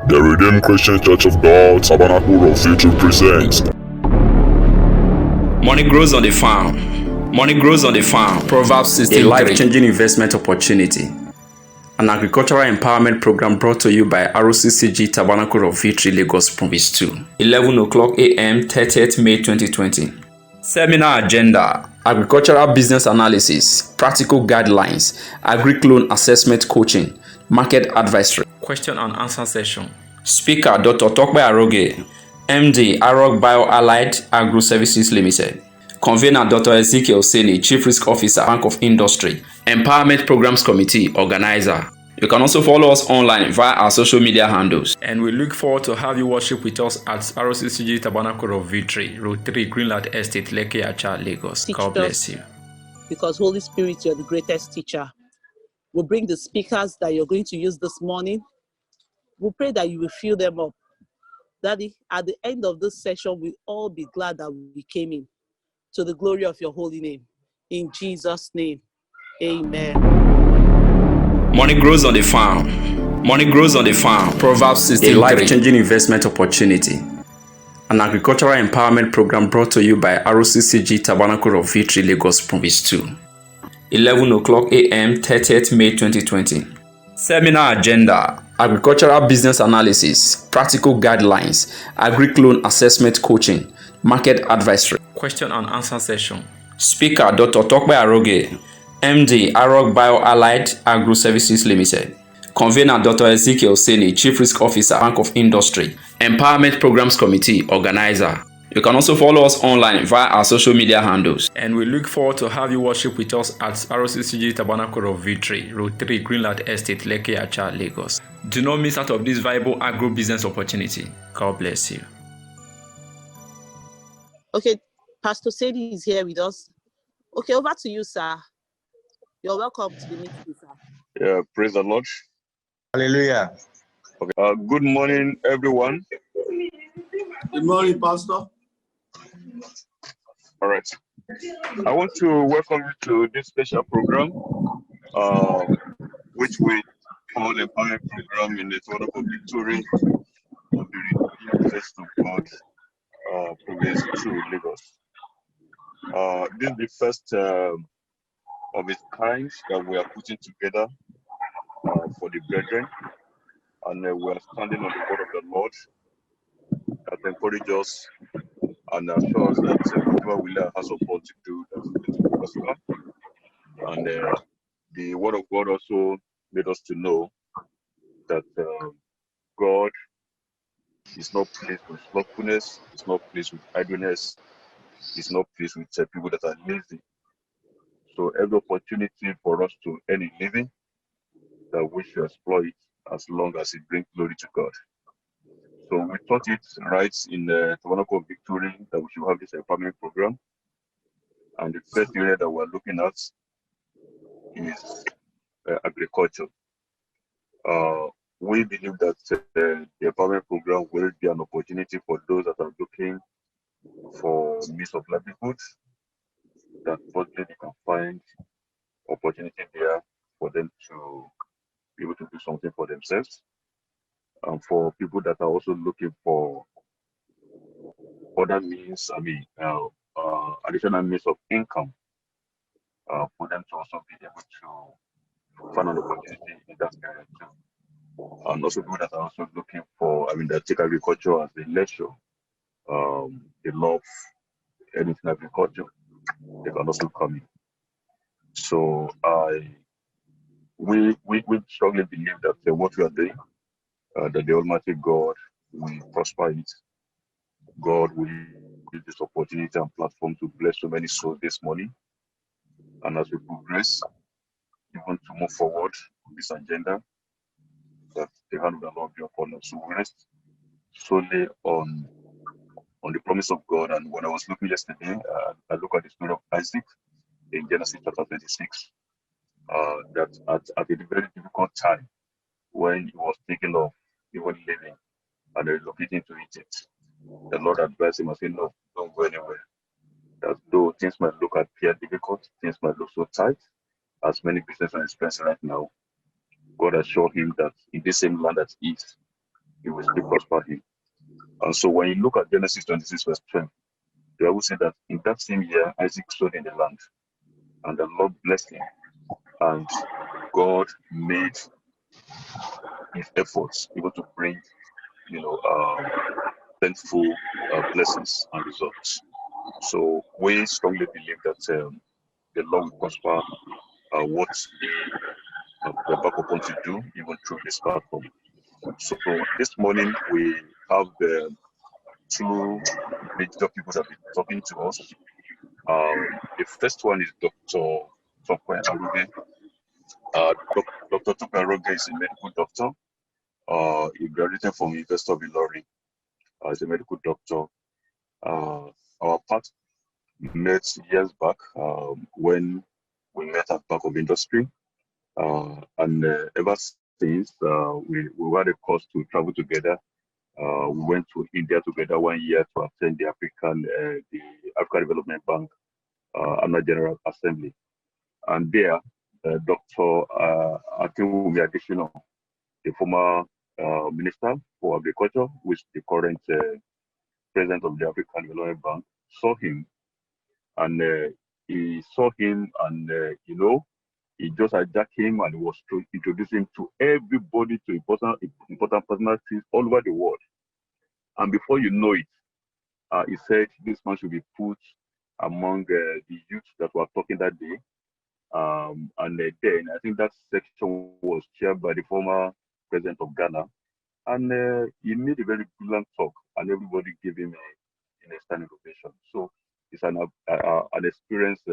The Redeemed Christian Church of God, Tabernacle of Victory presents Money grows on the farm. Money grows on the farm. Proverbs 16. A life-changing investment opportunity. An agricultural empowerment program brought to you by RCCG Tabernacle of Victory, Lagos Province 2. 11 o'clock a.m. 30th May 2020. Seminar agenda: agricultural business analysis, practical guidelines, agri loan assessment coaching, market advisory. Question and answer session. Speaker Dr. Tokpe Aroge, MD, Arog Bio-Allied Agro Services Limited. Convener Dr. Ezekiel Seni, Chief Risk Officer, Bank of Industry. Empowerment Programs Committee, Organizer. You can also follow us online via our social media handles. And we look forward to have you worship with us at RCCG Tabernacle of Victory, Road 3, Greenland Estate, Lekki Acha, Lagos. God bless you. Because Holy Spirit, you're the greatest teacher. We'll bring the speakers that you're going to use this morning. We pray that you will fill them up. Daddy, at the end of this session, we'll all be glad that we came in, to the glory of your holy name. In Jesus' name, amen. Money grows on the farm. Money grows on the farm. Proverbs 16. A life-changing investment opportunity. An agricultural empowerment program brought to you by RCCG Tabernacle of Victory, Lagos Province 2. 11 o'clock a.m. 30th May 2020. Seminar agenda: agricultural business analysis, practical guidelines, agri loan assessment coaching, market advisory. Question and answer session. Speaker Dr. Tokpe Aroge, MD, Arog Bio-Allied Agro Services Limited. Convener Dr. Ezekiel Seni, Chief Risk Officer, Bank of Industry. Empowerment Programs Committee, Organizer. You can also follow us online via our social media handles. And we look forward to have you worship with us at RCCG Tabernacle of Victory, Road 3, Greenland Estate, Lekki Acha, Lagos. Do not miss out of this viable agro-business opportunity. God bless you. Okay, Pastor Sadie is here with us. Okay, over to you, sir. You're welcome to the meeting, sir. Yeah, praise the Lord. Hallelujah. Okay. Good morning, everyone. Good morning, Pastor. All right. I want to welcome you to this special program, which we call the Empowerment Program in the Tabernacle of Victory of the Redeemed Church of God, Province 2, Lagos. This is the first of its kind that we are putting together for the brethren, and we are standing on the word of the Lord that encourage us and assure us that whatever we lay our hands upon to do, that is going to prosper. And the word of God also made us to know that God is not pleased with slothfulness, is not pleased with idleness, is not pleased with people that are lazy. So every opportunity for us to earn a living, that we should exploit as long as it brings glory to God. So we thought it right in the Tabernacle of Victory that we should have this empowerment program. And the first area that we're looking at is agriculture. We believe that the empowerment program will be an opportunity for those that are looking for means of livelihood, that possibly they can find opportunity there for them to be able to do something for themselves. And for people that are also looking for other means, additional means of income, for them to also be able to find an opportunity in that area too. And also people that are also looking for, that take agriculture as a leisure, they love anything agriculture, they can also come in. So we strongly believe that what we are doing, that the Almighty God will prosper it. God will use this opportunity and platform to bless so many souls this morning. And as we progress, even to move forward on this agenda, that the hand of the Lord be upon us. So we rest solely on the promise of God. And when I was looking yesterday, I looked at the story of Isaac in Genesis chapter 26, that at a very difficult time, when he was thinking of even living and relocating to Egypt, the Lord advised him and said, no, don't go anywhere. That though things might appear difficult, things might look so tight, as many businesses are expensive right now, God assured him that in the same land that he is, He will still prosper him. And so when you look at Genesis 26, verse 12, the Bible said that in that same year, Isaac sowed in the land, and the Lord blessed him, and God made his efforts able to bring, plentiful blessings and results. So we strongly believe that the Lord will prosper what we're back upon to do, even through this platform. So this morning we have two major people that have been talking to us. The first one is Dr. Tokwe Aroge. Dr. Tokwe Aroge is a medical doctor. He graduated from University of Ilorin as a medical doctor. Our path met years back when we met at Back of Industry. And ever since, we had a course to travel together. We went to India together 1 year to attend the African Development Bank Annual General Assembly. And there, Dr. Akinwumi Adesina, the former Minister for Agriculture, who is the current President of the African Development Bank, saw him. And he saw him and, he just hijacked him and was to introduce him to everybody, to important personalities all over the world. And before you know it, he said this man should be put among the youth that were talking that day. And then I think that section was chaired by the former president of Ghana. And he made a very brilliant talk, and everybody gave him a standing ovation. So it's an experienced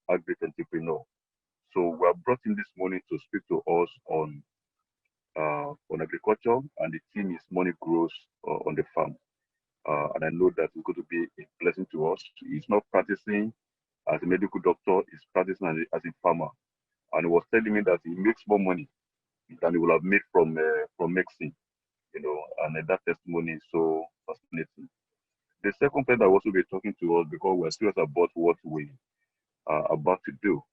agri entrepreneur. So we are brought in this morning to speak to us on agriculture, and the theme is money grows on the farm. And I know that it's going to be a blessing to us. He's not practicing as a medical doctor, he's practicing as a farmer. And he was telling me that he makes more money than he will have made from medicine, and that testimony is so fascinating. The second person that will also be talking to us, because we're serious about what we are about to do,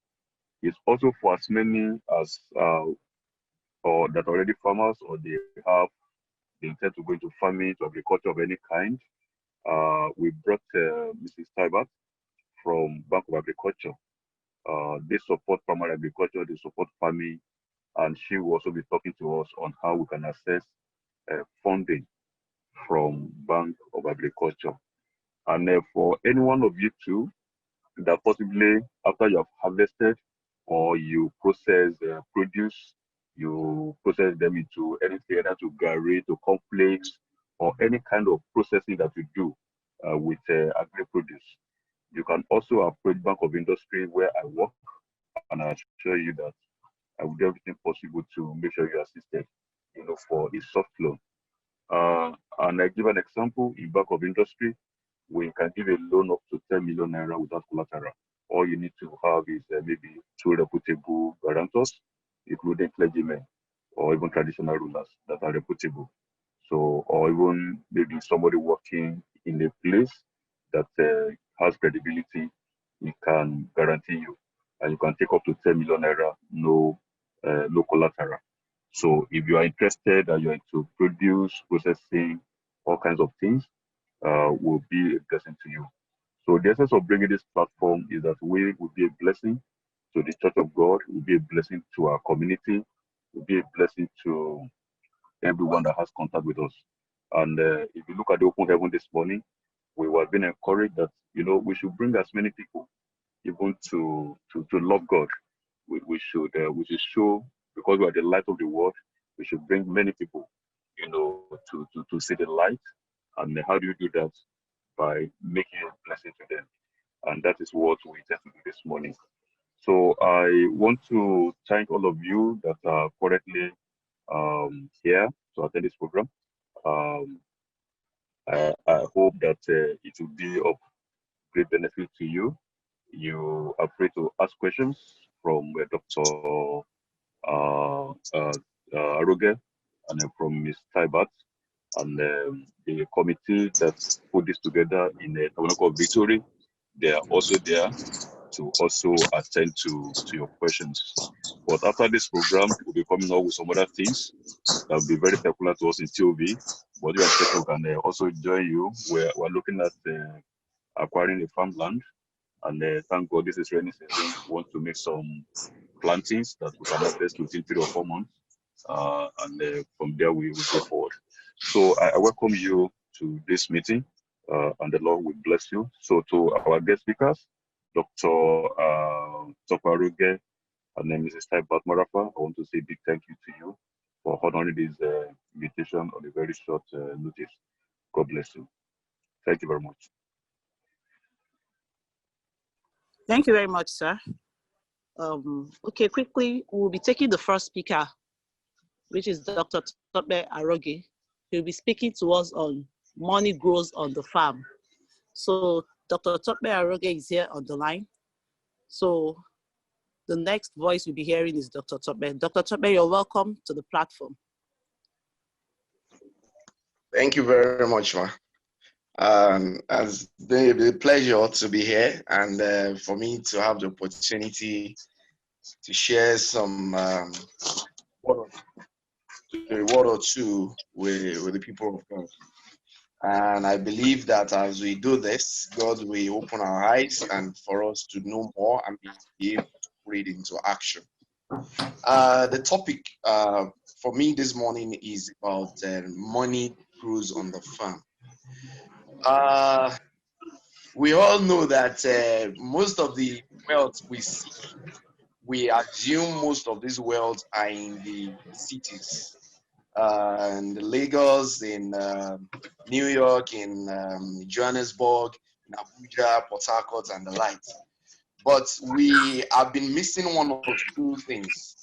is also for as many as or that are already farmers, or they intend to go into farming, to agriculture of any kind. We brought Mrs. Tabernacle from Bank of Agriculture. They support primary agriculture, they support farming, and she will also be talking to us on how we can access funding from Bank of Agriculture. And for any one of you too, that possibly after you have harvested or you process produce, you process them into anything, either to gari, to complex, or any kind of processing that you do with agri-produce. You can also approach Bank of Industry where I work, and I assure you that I will do everything possible to make sure you're assisted, for a soft loan. And I give an example. In Bank of Industry, we can give a loan up to 10 million naira without collateral. All you need to have is maybe 2 reputable guarantors, including clergymen or even traditional rulers that are reputable. So, or even maybe somebody working in a place that has credibility, it can guarantee you, and you can take up to 10 million naira, no collateral. So, if you are interested and you're into produce, processing, all kinds of things, will be a blessing to you. So, the essence of bringing this platform is that we will be a blessing to the Church of God, will be a blessing to our community, will be a blessing to everyone that has contact with us. And if you look at the open heaven this morning, we were being encouraged that we should bring as many people, even to love God. We should show, because we are the light of the world. We should bring many people, to see the light. And how do you do that? By making a blessing to them. And that is what we intend to do this morning. So I want to thank all of you that are currently here to attend this program. I hope that it will be of great benefit to you. You are free to ask questions from Dr. Aroge and from Ms. Taibat, and the committee that put this together in the Tabernacle of Victory. They are also there. to also attend to your questions. But after this program, we'll be coming up with some other things that will be very peculiar to us in TOV. But you and can also join you. We're looking at acquiring a farmland, and thank God this is rainy season. We want to make some plantings that we can harvest within 3 or 4 months, and from there we will go forward. So I welcome you to this meeting, and the Lord will bless you. So to our guest speakers, Dr. Tabernacle and then Mrs. Tabernacle, I want to say a big thank you to you for honoring this invitation on a very short notice. God bless you. Thank you very much. Thank you very much, sir. Okay, quickly, we'll be taking the first speaker, which is Dr. Tabernacle. He'll be speaking to us on money grows on the farm. So Dr. Tabernacle is here on the line. So the next voice we'll be hearing is Dr. Tabernacle. Dr. Tabernacle, you're welcome to the platform. Thank you very much, ma. It's a pleasure to be here and for me to have the opportunity to share some word or two with the people of God. And I believe that as we do this, God will open our eyes and for us to know more and be able to put it into action. The topic for me this morning is about money grows on the farm. We all know that most of the wealth we see, we assume most of these wealth are in the cities. In Lagos, in New York, in Johannesburg, in Abuja, Port Harcourt, and the likes. But we have been missing one or two things.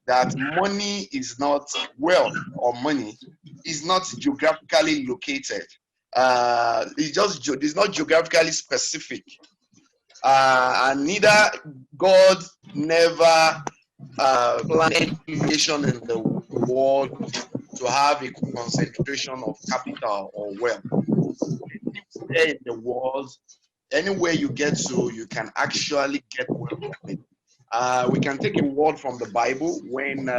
That money is not wealth or money is not geographically located. It's not geographically specific, and neither God never planned any location in the world to have a concentration of capital or wealth. In the world, anywhere you get to, you can actually get wealth. We can take a word from the Bible when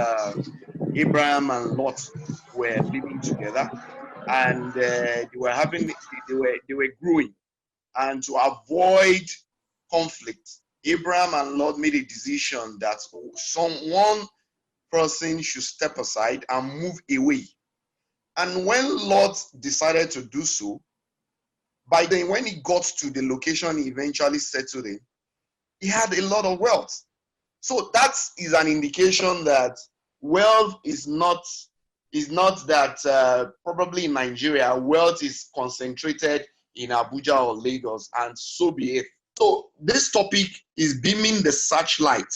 Abraham and Lot were living together, and they were growing, and to avoid conflict, Abraham and Lot made a decision that one person should step aside and move away. And when Lot decided to do so, by then when he got to the location he eventually settled in, he had a lot of wealth. So that is an indication that wealth is not that probably in Nigeria, wealth is concentrated in Abuja or Lagos, and so be it. So this topic is beaming the searchlight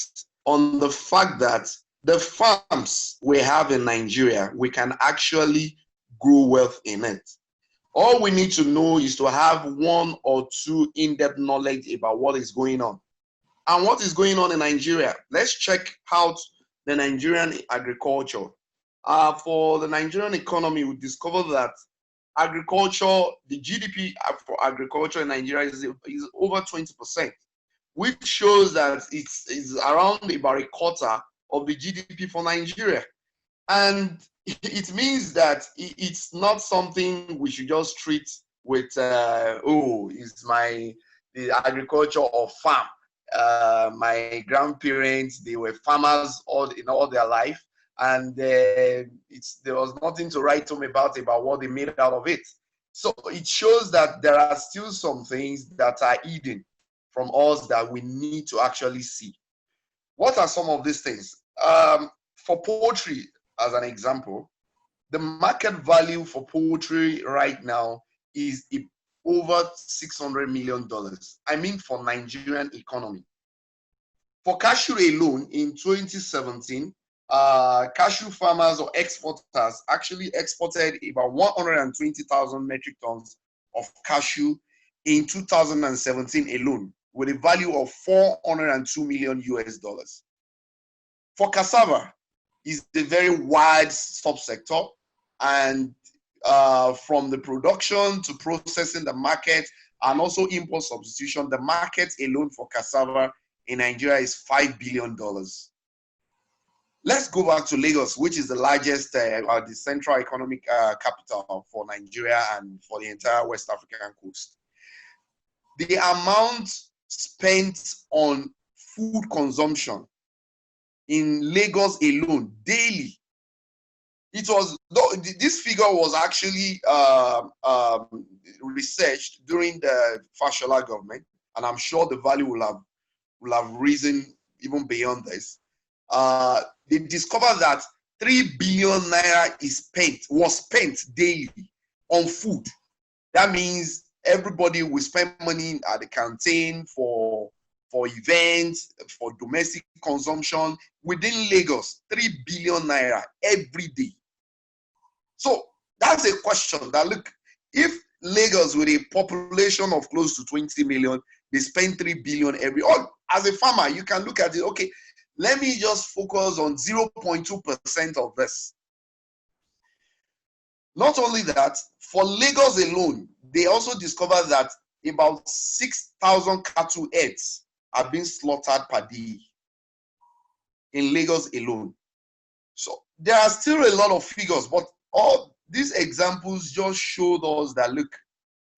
on the fact that the farms we have in Nigeria, we can actually grow wealth in it. All we need to know is to have one or two in-depth knowledge about what is going on. And what is going on in Nigeria? Let's check out the Nigerian agriculture. For the Nigerian economy, we discovered that agriculture, the GDP for agriculture in Nigeria is over 20%, which shows that it's around about a quarter of the GDP for Nigeria. And it means that it's not something we should just treat with, it's the agriculture or farm. My grandparents, they were farmers all their life, and there was nothing to write home about what they made out of it. So it shows that there are still some things that are hidden from us that we need to actually see. What are some of these things? For poultry, as an example, the market value for poultry right now is over $600 million. I mean, for Nigerian economy. For cashew alone, in 2017, cashew farmers or exporters actually exported about 120,000 metric tons of cashew in 2017 alone, with a value of $402 million US. For cassava, is a very wide subsector, and from the production to processing, the market, and also import substitution, the market alone for cassava in Nigeria is $5 billion. Let's go back to Lagos, which is the largest, the central economic capital for Nigeria and for the entire West African coast. The amount spent on food consumption in Lagos alone daily, this figure was actually researched during the Fashola government, and I'm sure the value will have risen even beyond this. They discovered that 3 billion naira was spent daily on food. That means everybody will spend money at the canteen for events, for domestic consumption within Lagos. 3 billion naira every day. So that's a question that, look, if Lagos with a population of close to 20 million, they spend 3 billion every, or as a farmer, you can look at it, okay, let me just focus on 0.2% of this. Not only that, for Lagos alone, they also discovered that about 6,000 cattle heads are being slaughtered per day in Lagos alone. So there are still a lot of figures, but all these examples just showed us that, look,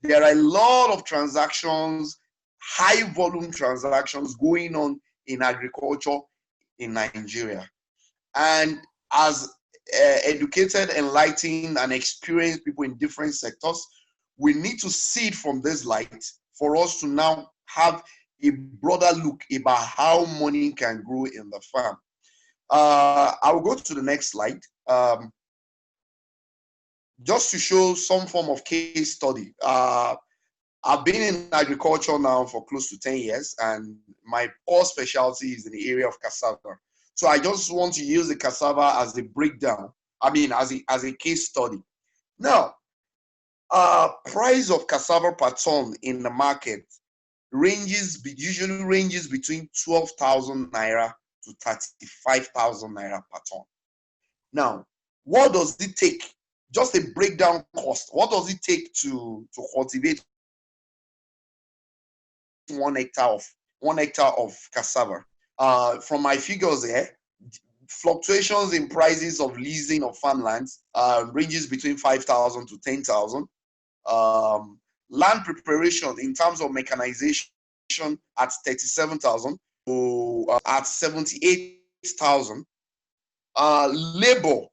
there are a lot of transactions, high volume transactions going on in agriculture in Nigeria. And as educated, enlightened, and experienced people in different sectors, we need to see it from this light for us to now have a broader look about how money can grow in the farm. I will go to the next slide. Just to show some form of case study. I've been in agriculture now for close to 10 years, and my core specialty is in the area of cassava. So I just want to use the cassava as a breakdown, as a case study. Now, price of cassava per ton in the market usually ranges between 12,000 naira to 35,000 naira per ton. Now, what does it take? Just a breakdown cost. What does it take to cultivate 1 hectare of cassava? From my figures here, fluctuations in prices of leasing of farmlands ranges between 5,000 to 10,000. Land preparation in terms of mechanization at 37,000 to at 78,000. Labor.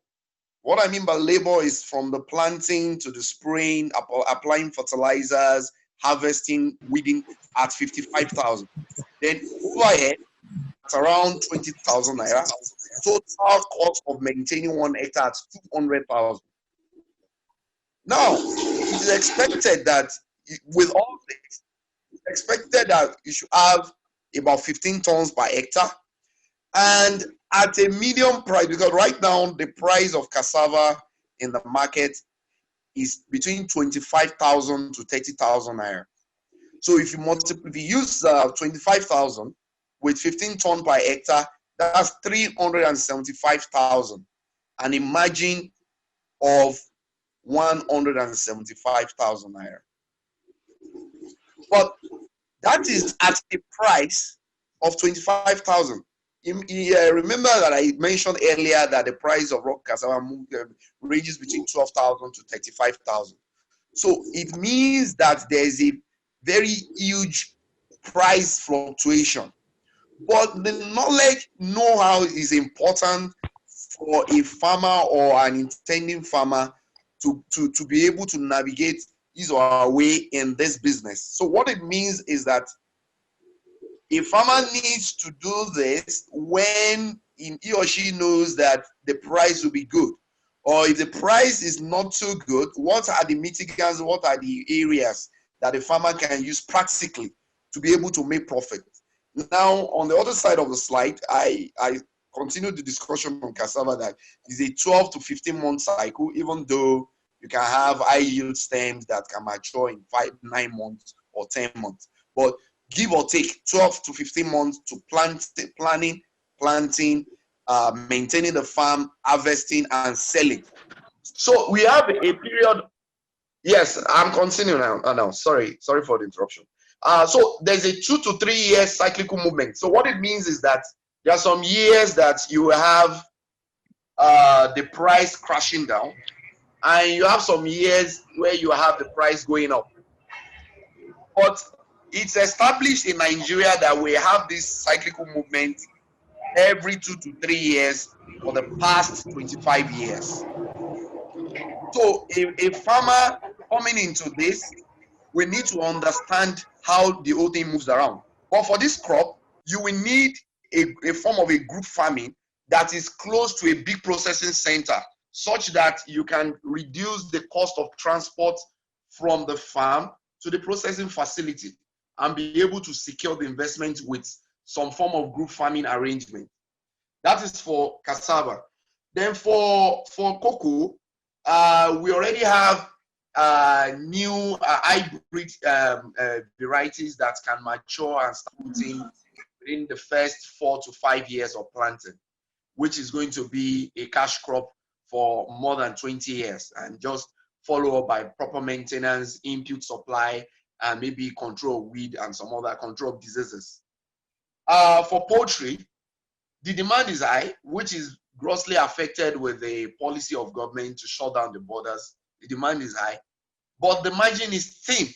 What I mean by labor is from the planting to the spraying, applying fertilizers, harvesting, weeding at 55,000. Then overhead at around 20,000 naira. Total cost of maintaining 1 hectare at 200,000. Now, it is expected that with all this, it's expected that you should have about 15 tons per hectare. And at a medium price, because right now the price of cassava in the market is between 25,000 to 30,000 naira. So if you use 25,000 with 15 tons per hectare, that's 375,000, and a margin of 175,000 naira. But that is at a price of 25,000. Remember that I mentioned earlier that the price of raw cassava ranges between 12,000 to 35,000. So it means that there is a very huge price fluctuation. But the knowledge, know-how is important for a farmer or an intending farmer to be able to navigate his or her way in this business. So what it means is that a farmer needs to do this when he or she knows that the price will be good. Or if the price is not so good, what are the mitigants, what are the areas that the farmer can use practically to be able to make profit? Now, on the other side of the slide, I continue the discussion on cassava that is a 12 to 15 month cycle, even though you can have high yield stems that can mature in 9 months or 10 months. But give or take 12 to 15 months to planting, maintaining the farm, harvesting, and selling. So we have a period Yes, I'm continuing now. Sorry for the interruption. So there's a 2 to 3 year cyclical movement. So what it means is that there are some years that you have the price crashing down, and you have some years where you have the price going up. But it's established in Nigeria that we have this cyclical movement every 2 to 3 years for the past 25 years. So a farmer coming into this, we need to understand how the whole thing moves around. But for this crop, you will need a form of a group farming that is close to a big processing center, such that you can reduce the cost of transport from the farm to the processing facility and be able to secure the investment with some form of group farming arrangement. That is for cassava. Then for cocoa, we already have new hybrid varieties that can mature and start putting within the first 4 to 5 years of planting, which is going to be a cash crop for more than 20 years, and just follow up by proper maintenance, input supply, and maybe control of weed and some other control of diseases. For poultry, the demand is high, which is grossly affected with the policy of government to shut down the borders. The demand is high, but the margin is thin.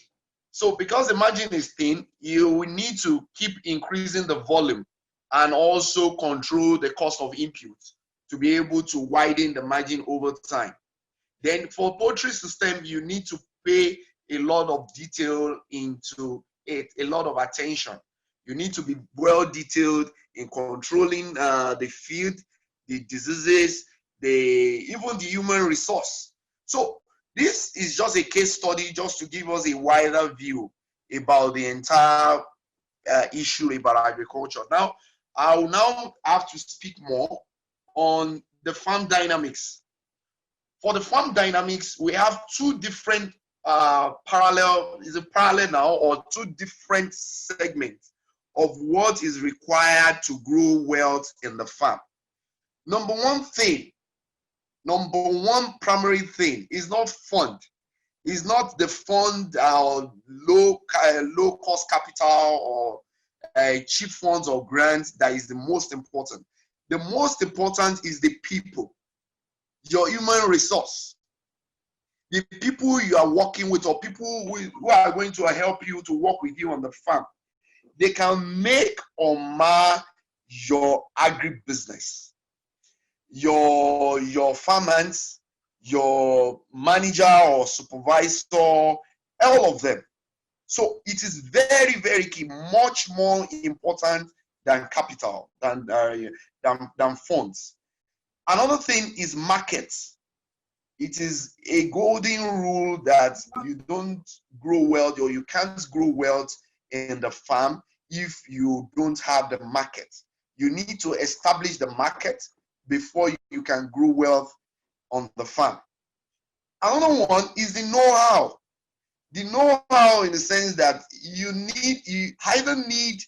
So because the margin is thin, you will need to keep increasing the volume and also control the cost of input to be able to widen the margin over time. Then for poultry system, you need to pay a lot of detail into it, a lot of attention. You need to be well detailed in controlling the field, the diseases, even the human resource. So this is just a case study just to give us a wider view about the entire issue about agriculture. Now, I will now have to speak more on the farm dynamics. For the farm dynamics, we have two different parallel now, or two different segments of what is required to grow wealth in the farm. Number one primary thing is not fund. It's not the fund or low cost capital or cheap funds or grants that is the most important. The most important is the people, your human resource, the people you are working with, or people who are going to help you to work with you on the farm. They can make or mar your agribusiness, your farmers, your manager or supervisor, all of them. So it is very, very key, much more important than capital, than funds. Another thing is markets. It is a golden rule that you don't grow wealth, or you can't grow wealth in the farm if you don't have the market. You need to establish the market before you can grow wealth on the farm. Another one is the know-how. The know-how in the sense that you either need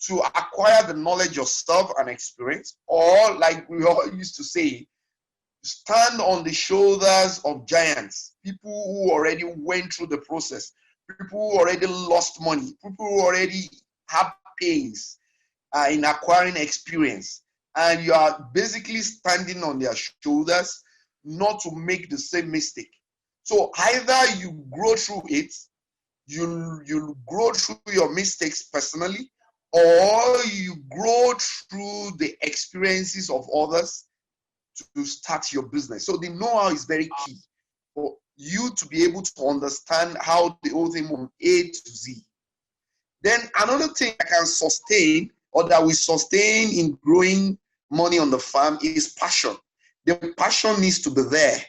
to acquire the knowledge yourself and experience, or like we all used to say, stand on the shoulders of giants, people who already went through the process, people who already lost money, people who already have pains in acquiring experience, and you are basically standing on their shoulders not to make the same mistake. So either you grow through it, you grow through your mistakes personally, or you grow through the experiences of others to start your business. So the know-how is very key for you to be able to understand how the whole thing from A to Z. Then another thing that can sustain, or that will sustain in growing money on the farm, is passion. The passion needs to be there.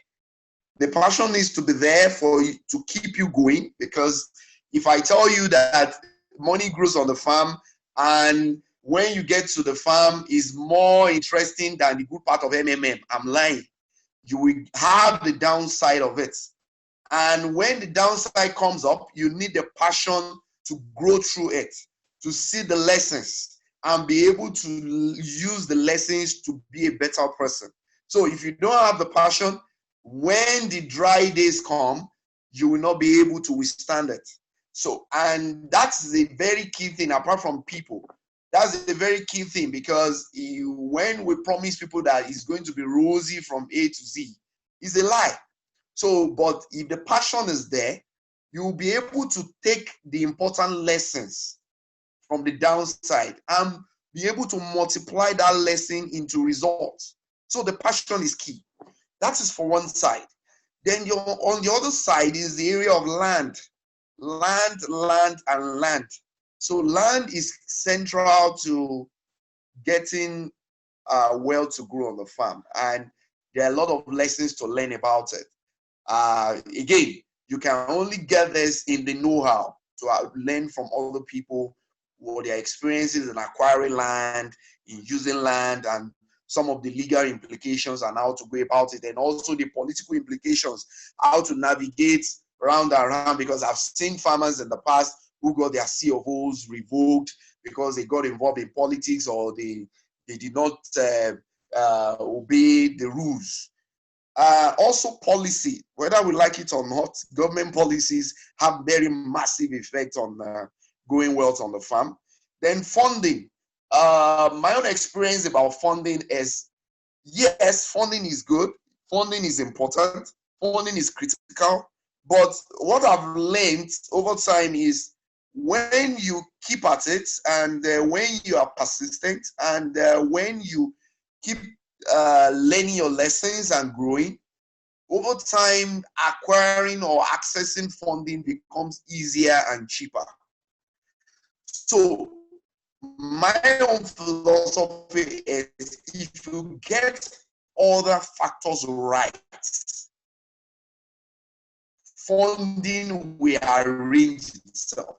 The passion needs to be there for you to keep you going, because if I tell you that money grows on the farm, and when you get to the farm is more interesting than the good part of MMM, I'm lying. You will have the downside of it. And when the downside comes up, you need the passion to grow through it, to see the lessons and be able to use the lessons to be a better person. So if you don't have the passion, when the dry days come, you will not be able to withstand it. So, and that's the very key thing, apart from people. That's the very key thing, because when we promise people that it's going to be rosy from A to Z, it's a lie. So, but if the passion is there, you will be able to take the important lessons from the downside and be able to multiply that lesson into results. So the passion is key. That is for one side. Then on the other side is the area of land. Land. So land is central to getting well to grow on the farm. And there are a lot of lessons to learn about it. Again, you can only get this in the know-how, to learn from other people what their experiences in acquiring land, in using land, and some of the legal implications and how to go about it, and also the political implications, how to navigate round and round, because I've seen farmers in the past who got their CFOs revoked because they got involved in politics, or they did not obey the rules. Also policy, whether we like it or not, government policies have very massive effect on growing wealth on the farm. Then funding. My own experience about funding is, yes, funding is good. Funding is important. Funding is critical. But what I've learned over time is, when you keep at it, and when you are persistent, and when you keep learning your lessons and growing, over time, acquiring or accessing funding becomes easier and cheaper. So my own philosophy is, if you get other factors right, funding will arrange itself.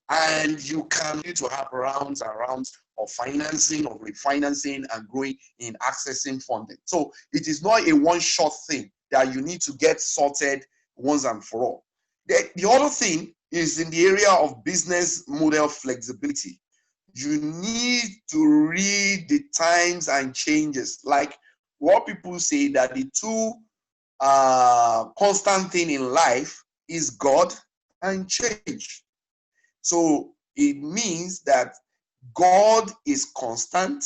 And you can need to have rounds and rounds of financing, of refinancing, and growing in accessing funding. So it is not a one-shot thing that you need to get sorted once and for all. The other thing is in the area of business model flexibility. You need to read the times and changes. Like what people say, that the two constant thing in life is God and change. So it means that God is constant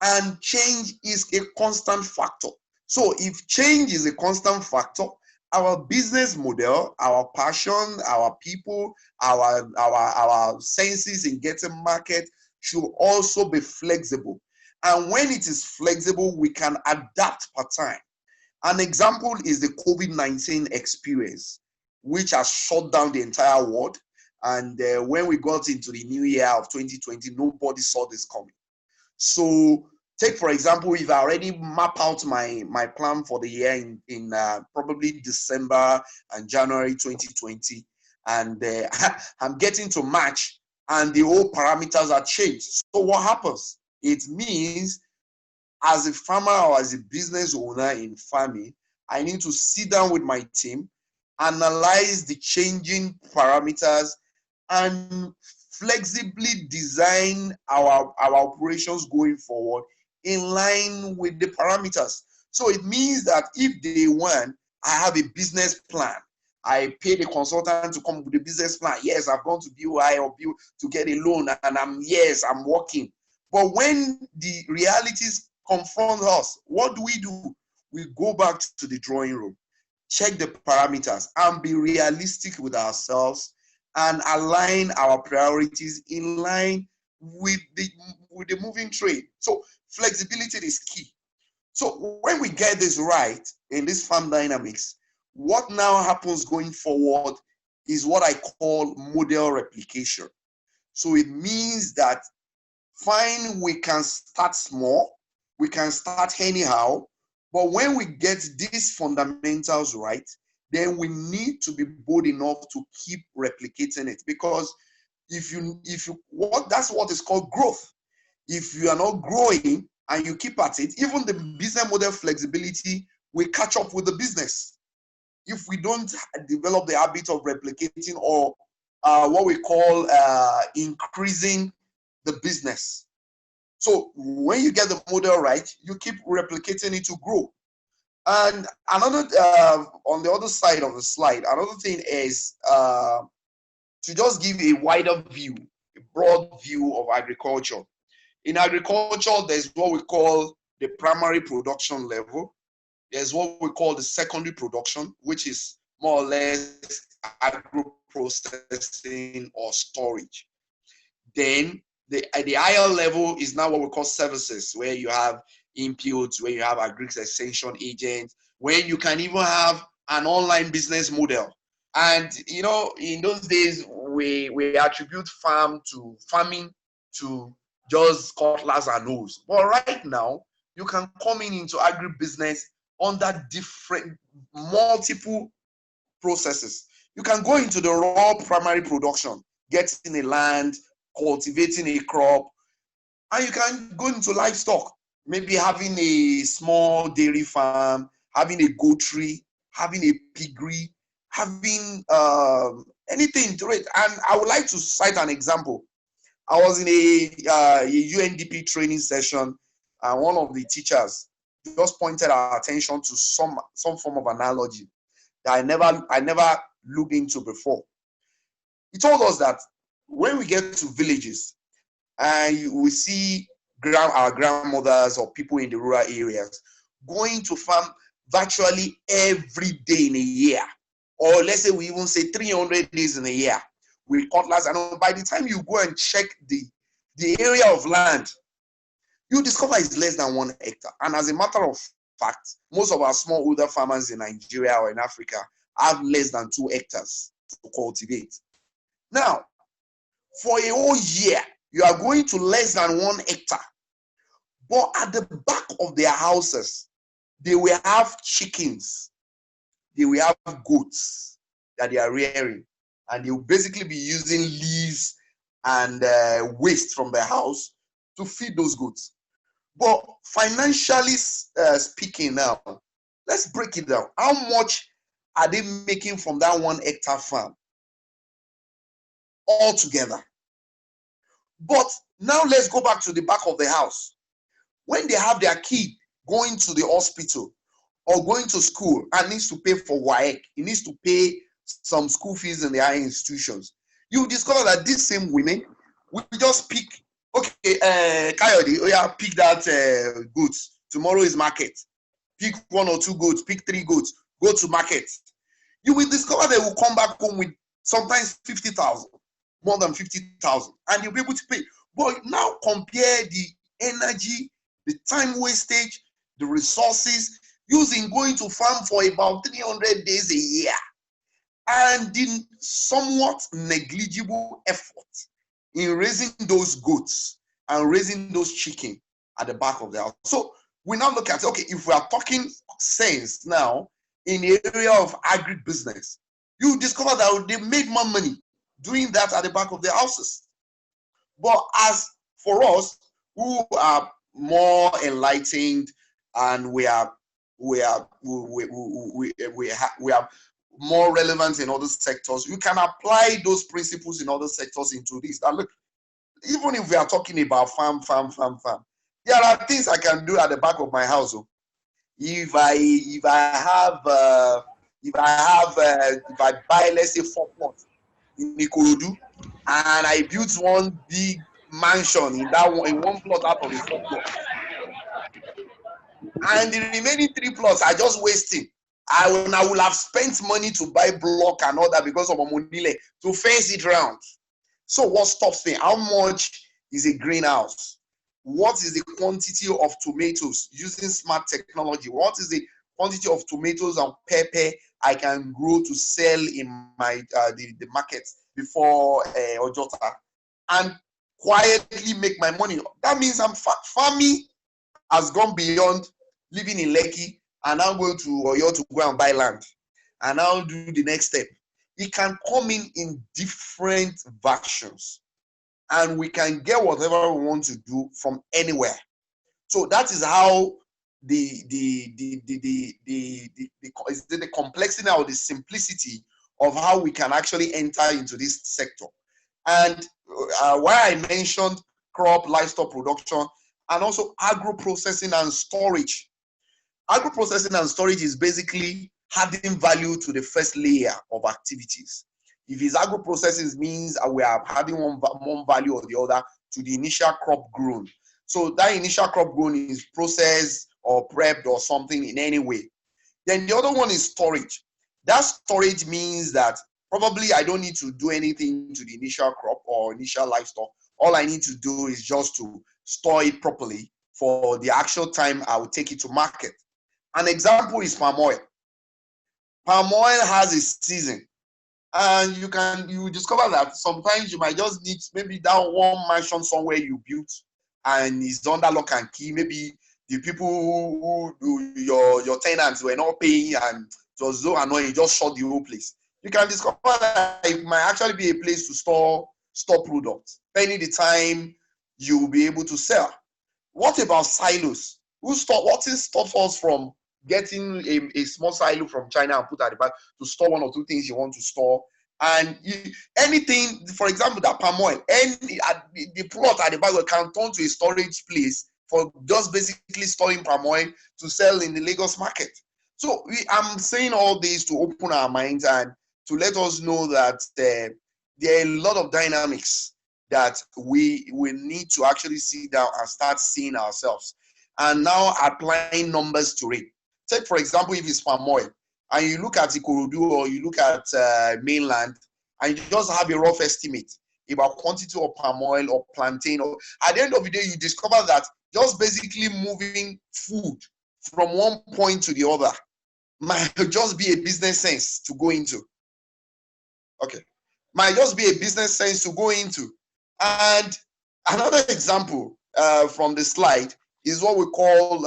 and change is a constant factor. So if change is a constant factor, our business model, our passion, our people, our senses in getting market should also be flexible. And when it is flexible, we can adapt per time. An example is the COVID-19 experience, which has shut down the entire world. And when we got into the new year of 2020, nobody saw this coming. So take, for example, if I already map out my plan for the year in probably December and January 2020, and I'm getting to March, and the whole parameters are changed. So what happens? It means, as a farmer or as a business owner in farming, I need to sit down with my team, analyze the changing parameters, and flexibly design our operations going forward in line with the parameters. So it means that if day one, I have a business plan, I pay the consultant to come up with a business plan. Yes, I've gone to BOI or BU to get a loan, and I'm working. But when the realities confront us, what do? We go back to the drawing room, check the parameters, and be realistic with ourselves, and align our priorities in line with the moving trade. So flexibility is key. So when we get this right in this farm dynamics, what now happens going forward is what I call model replication. So it means that, fine, we can start small, we can start anyhow, but when we get these fundamentals right, then we need to be bold enough to keep replicating it. Because that's what is called growth. If you are not growing and you keep at it, even the business model flexibility will catch up with the business. If we don't develop the habit of replicating, or what we call increasing the business. So when you get the model right, you keep replicating it to grow. And another, on the other side of the slide, another thing is to just give a wider view, a broad view of agriculture. In agriculture, there's what we call the primary production level. There's what we call the secondary production, which is more or less agro-processing or storage. Then the higher level is now what we call services, where you have inputs, where you have agri-extension agents, where you can even have an online business model. And you know, in those days, we attribute farming to just cutlass and hoes. But right now, you can come into agribusiness under different, multiple processes. You can go into the raw primary production, getting a land, cultivating a crop, and you can go into livestock, maybe having a small dairy farm, having a goatry, having a piggery, having anything to it. And I would like to cite an example. I was in a UNDP training session, and one of the teachers just pointed our attention to some form of analogy that I never looked into before. He told us that when we get to villages and we see our grandmothers or people in the rural areas going to farm virtually every day in a year, or let's say we even say 300 days in a year with cutlass, and by the time you go and check the area of land, you discover it's less than 1 hectare. And as a matter of fact, most of our smallholder farmers in Nigeria or in Africa have less than 2 hectares to cultivate. Now, for a whole year, you are going to less than 1 hectare. But at the back of their houses, they will have chickens, they will have goats that they are rearing, and they will basically be using leaves and waste from their house to feed those goats. But financially speaking now, let's break it down. How much are they making from that 1 hectare farm altogether? But now let's go back to the back of the house. When they have their kid going to the hospital or going to school and needs to pay for WAEC, he needs to pay some school fees in the higher institutions, you discover that these same women will just pick, okay, Coyote, oh yeah, pick that goods. Tomorrow is market. Pick 1 or 2 goats, pick 3 goats, go to market. You will discover they will come back home with sometimes 50,000, more than 50,000, and you'll be able to pay. But now compare the energy, the time wastage, the resources using going to farm for about 300 days a year, and the somewhat negligible effort in raising those goats and raising those chicken at the back of the house. So we now look at, okay, if we are talking sense now in the area of agribusiness, you discover that they make more money doing that at the back of their houses. But as for us who are more enlightened and we are more relevant in other sectors, you can apply those principles in other sectors into this. Now look, even if we are talking about farm, there are things I can do at the back of my house. If I buy, let's say, 4 plots in Ikorodu, and I built one big mansion in one plot out of the 4 plots, and the remaining 3 plots are just wasting, I will have spent money to buy block and all that because of Omonile to fence it round. So what stops me? How much is a greenhouse? What is the quantity of tomatoes using smart technology? What is the quantity of tomatoes and pepper I can grow to sell in my the market before Ojota, and quietly make my money? That means farming has gone beyond living in Lekki and now go to Oyo to go and buy land and now do the next step. It can come in different versions, and we can get whatever we want to do from anywhere. So that is how the complexity or the simplicity of how we can actually enter into this sector. And why I mentioned crop, livestock production, and also agro processing and storage. Agro-processing and storage is basically adding value to the first layer of activities. If it's agro-processing, it means we are adding one value or the other to the initial crop grown. So that initial crop grown is processed or prepped or something in any way. Then the other one is storage. That storage means that probably I don't need to do anything to the initial crop or initial livestock. All I need to do is just to store it properly for the actual time I will take it to market. An example is palm oil. Palm oil has a season, and you discover that sometimes you might just need maybe that one mansion somewhere you built and it's under lock and key. Maybe the people who your tenants were not paying and it was so annoying, just shut the whole place. You can discover that it might actually be a place to store products. Pending the time you will be able to sell. What about silos? What is stops us from getting a small silo from China and put at the back to store one or two things you want to store? And anything, for example, that palm oil, the plot at the back can turn to a storage place for just basically storing palm oil to sell in the Lagos market. So I'm saying all this to open our minds and to let us know that there are a lot of dynamics that we need to actually sit down and start seeing ourselves and now applying numbers to it. Take, for example, if it's palm oil and you look at Ikorodu or you look at mainland and you just have a rough estimate about quantity of palm oil or plantain, or at the end of the day, you discover that just basically moving food from one point to the other might just be a business sense to go into. Okay. Might just be a business sense to go into. And another example from the slide is what we call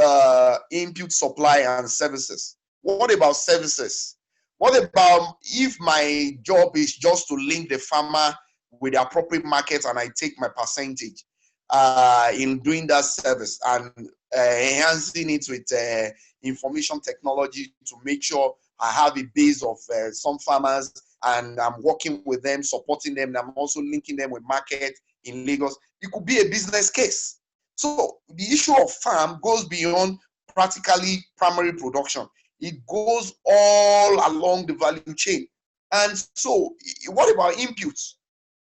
input supply and services. What about services? What about if my job is just to link the farmer with the appropriate market and I take my percentage in doing that service and enhancing it with information technology to make sure I have a base of some farmers and I'm working with them, supporting them, and I'm also linking them with market in Lagos. It could be a business case. So the issue of farm goes beyond practically primary production. It goes all along the value chain. And so what about inputs?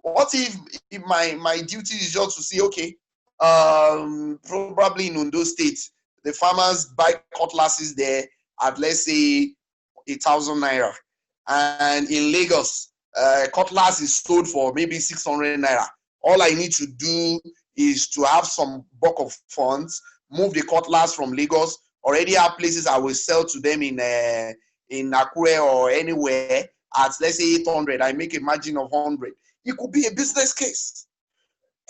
What if my duty is just to say, okay, probably in Ondo State, the farmers buy cutlasses there at, let's say, 1,000 naira. And in Lagos, cutlass is sold for maybe 600 naira. All I need to do is to have some bulk of funds, move the cutlass from Lagos, already have places I will sell to them in Akure or anywhere at, let's say, 800. I make a margin of 100. It could be a business case.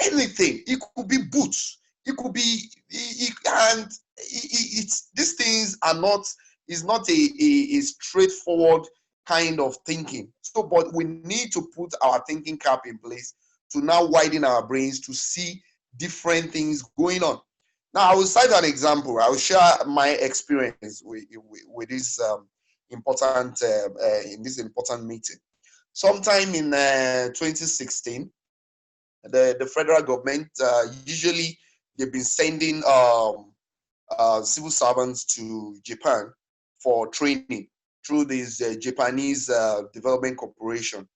Anything. It could be boots. It could be, these things are not, is not a straightforward kind of thinking. So, but we need to put our thinking cap in place to now widen our brains to see different things going on. Now, I will cite an example. I will share my experience with this important in this important meeting. Sometime in 2016, the federal government usually they've been sending civil servants to Japan for training through this Japanese Development Corporation.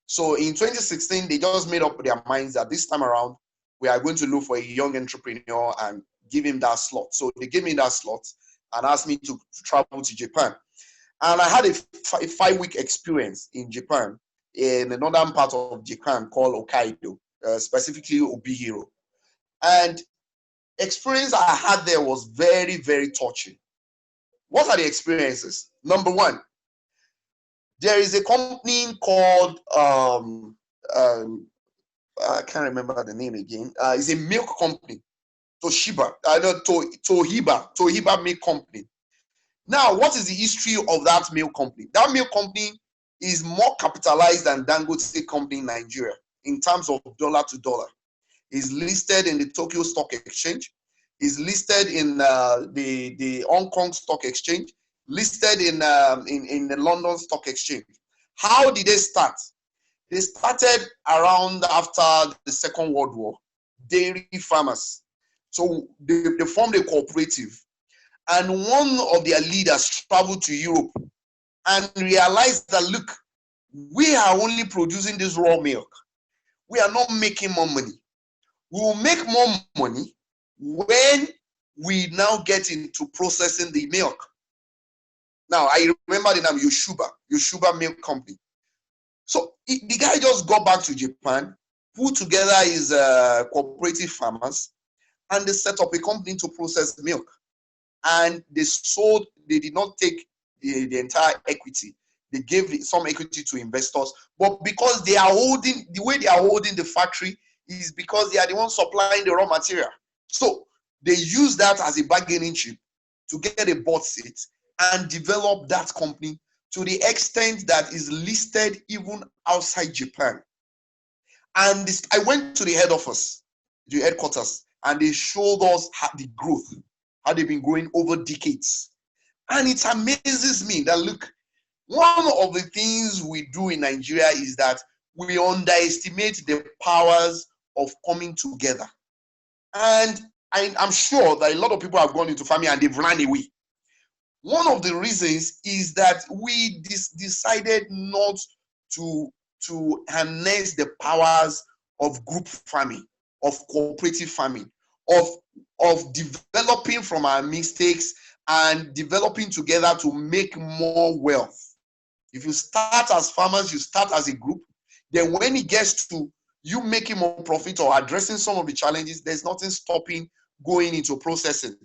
So in 2016, they just made up their minds that this time around, we are going to look for a young entrepreneur and give him that slot. So they gave me that slot and asked me to travel to Japan. And I had a 5-week experience in Japan, in the northern part of Japan called Hokkaido, specifically Obihiro. And experience I had there was very, very touching. What are the experiences? Number one, there is a company called, I can't remember the name again. It's a milk company, Tohiba Milk Company. Now, what is the history of that milk company? That milk company is more capitalized than Dangote company in Nigeria in terms of dollar to dollar. It's listed in the Tokyo Stock Exchange. It's listed in the Hong Kong Stock Exchange. Listed in the London Stock Exchange. How did they start? They started around after the Second World War, dairy farmers. So they formed a cooperative. And one of their leaders traveled to Europe and realized that, look, we are only producing this raw milk. We are not making more money. We will make more money when we now get into processing the milk. Now, I remember the name Yoshuba Milk Company. So the guy just got back to Japan, put together his cooperative farmers, and they set up a company to process milk. And they sold, they did not take the entire equity. They gave some equity to investors. But because they are holding, the way they are holding the factory is because they are the ones supplying the raw material. So they use that as a bargaining chip to get a board seat and develop that company to the extent that is listed even outside Japan. And this, I went to the head office, the headquarters, and they showed us the growth, how they've been growing over decades. And it amazes me that, look, one of the things we do in Nigeria is that we underestimate the powers of coming together. And I'm sure that a lot of people have gone into farming and they've run away. One of the reasons is that we decided not to harness the powers of group farming, of cooperative farming, of developing from our mistakes and developing together to make more wealth. If you start as farmers, you start as a group, then when it gets to you making more profit or addressing some of the challenges, there's nothing stopping going into processing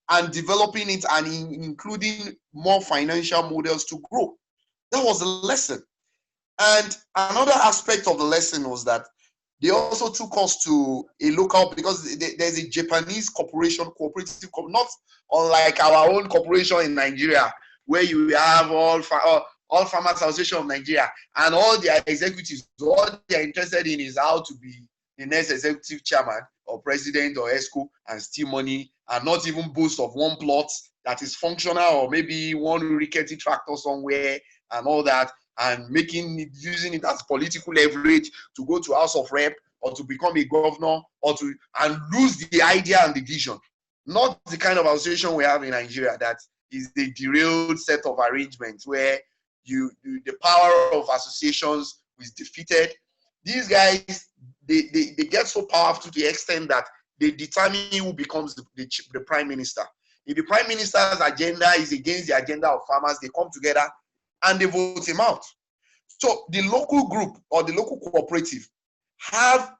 and developing it and including more financial models to grow. That was the lesson. And another aspect of the lesson was that they also took us to a local, because there's a Japanese cooperative, not unlike our own corporation in Nigeria, where you have all Farmers Association of Nigeria, and all their executives, all they're interested in is how to be the next executive chairman or president or ESCO and steal money and not even boast of one plot that is functional or maybe one rickety tractor somewhere and all that, and using it as political leverage to go to House of Rep or to become a governor and lose the idea and the vision. Not the kind of association we have in Nigeria that is the derailed set of arrangements where the power of associations is defeated. These guys, they get so powerful to the extent that they determine who becomes the prime minister. If the prime minister's agenda is against the agenda of farmers, they come together and they vote him out. So the local group or the local cooperative have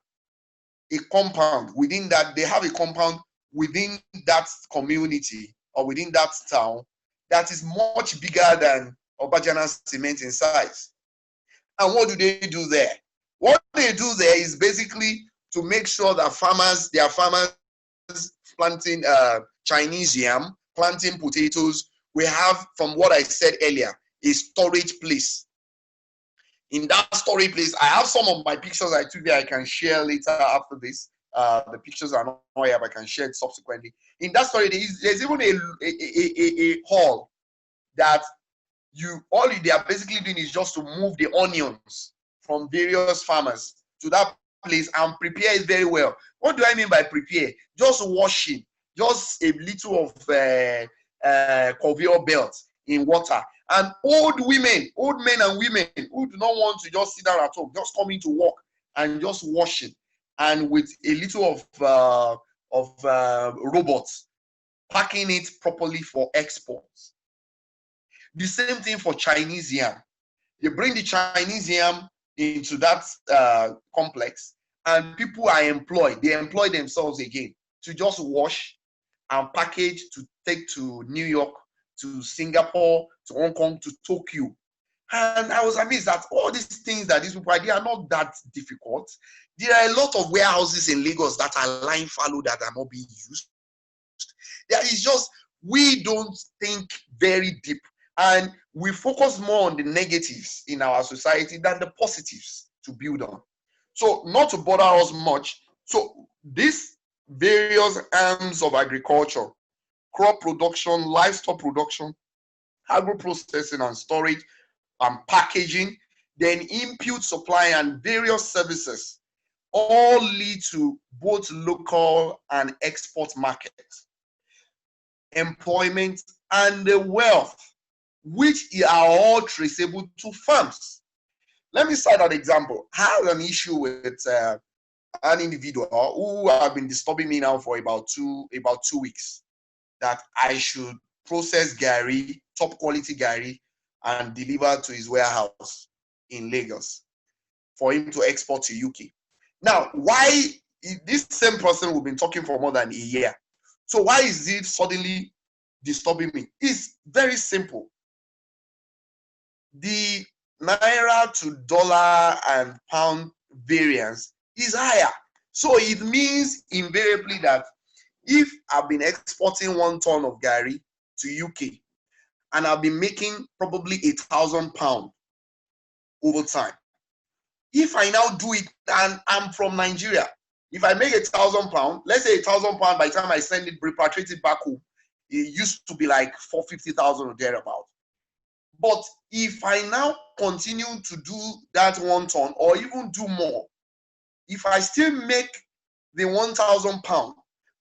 a compound within that. They have a compound within that community or within that town that is much bigger than Obajana Cement in size. And what do they do there? What they do there is basically to make sure that there are farmers planting Chinese yam, planting potatoes. We have, from what I said earlier, a storage place. In that storage place, I have some of my pictures I took there. I can share later after this. The pictures are not here, but I can share it subsequently. In that storage, there's even a hall that all they are basically doing is just to move the onions from various farmers to that place and prepare it very well. What do I mean by prepare? Just washing, just a little of conveyor belt in water. And old men and women who do not want to just sit down at home, just coming to work and just washing, and with a little of robots packing it properly for exports. The same thing for Chinese yam. They bring the Chinese yam into that complex, and people are employed. They employ themselves again to just wash and package to take to New York, to Singapore, to Hong Kong, to Tokyo. And I was amazed that all these things that these people are, they are not that difficult. There are a lot of warehouses in Lagos that are lying fallow that are not being used. There is just, we don't think very deep. And we focus more on the negatives in our society than the positives to build on. So not to bother us much. So these various arms of agriculture, crop production, livestock production, agro-processing and storage and packaging, then input supply and various services all lead to both local and export markets. employment, and the wealth, which are all traceable to farms. Let me cite an example. I have an issue with an individual who have been disturbing me now for about two weeks, that I should process Gary, top quality Gary, and deliver to his warehouse in Lagos for him to export to UK. Now, why this same person we've been talking for more than a year? So why is it suddenly disturbing me? It's very simple. The naira to dollar and pound variance is higher. So it means invariably that if I've been exporting 1 ton of Gary to UK and I've been making probably £1,000 over time, if I now do it and I'm from Nigeria, if I make £1,000, let's say £1,000 by the time I send it, repatriate it back home, it used to be like 450,000 or thereabout. But if I now continue to do that 1 ton or even do more, if I still make the £1,000,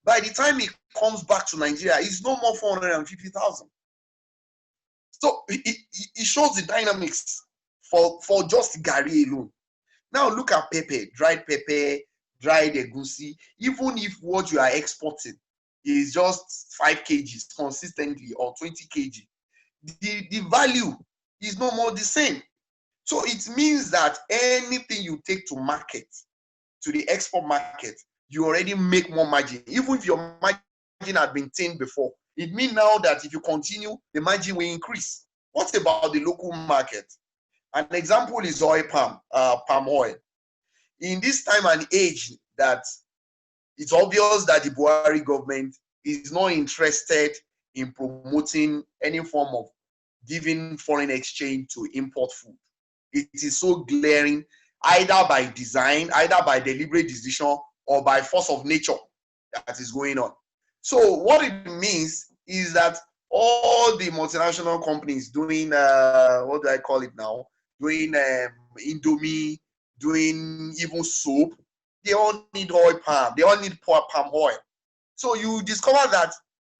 by the time it comes back to Nigeria, it's no more 450,000. So it shows the dynamics for just Gary alone. Now look at pepper, dried egusi. Even if what you are exporting is just 5 kgs consistently or 20 kg, the value is no more the same. So it means that anything you take to market, to the export market, you already make more margin. Even if your margin had been 10 before, it means now that if you continue, the margin will increase. What about the local market? An example is palm oil. In this time and age that it's obvious that the Buhari government is not interested in promoting any form of giving foreign exchange to import food. It is so glaring, either by design, either by deliberate decision, or by force of nature that is going on. So what it means is that all the multinational companies doing, what do I call it now? Doing Indomie, doing even soap, they all need oil palm. They all need palm oil. So you discover that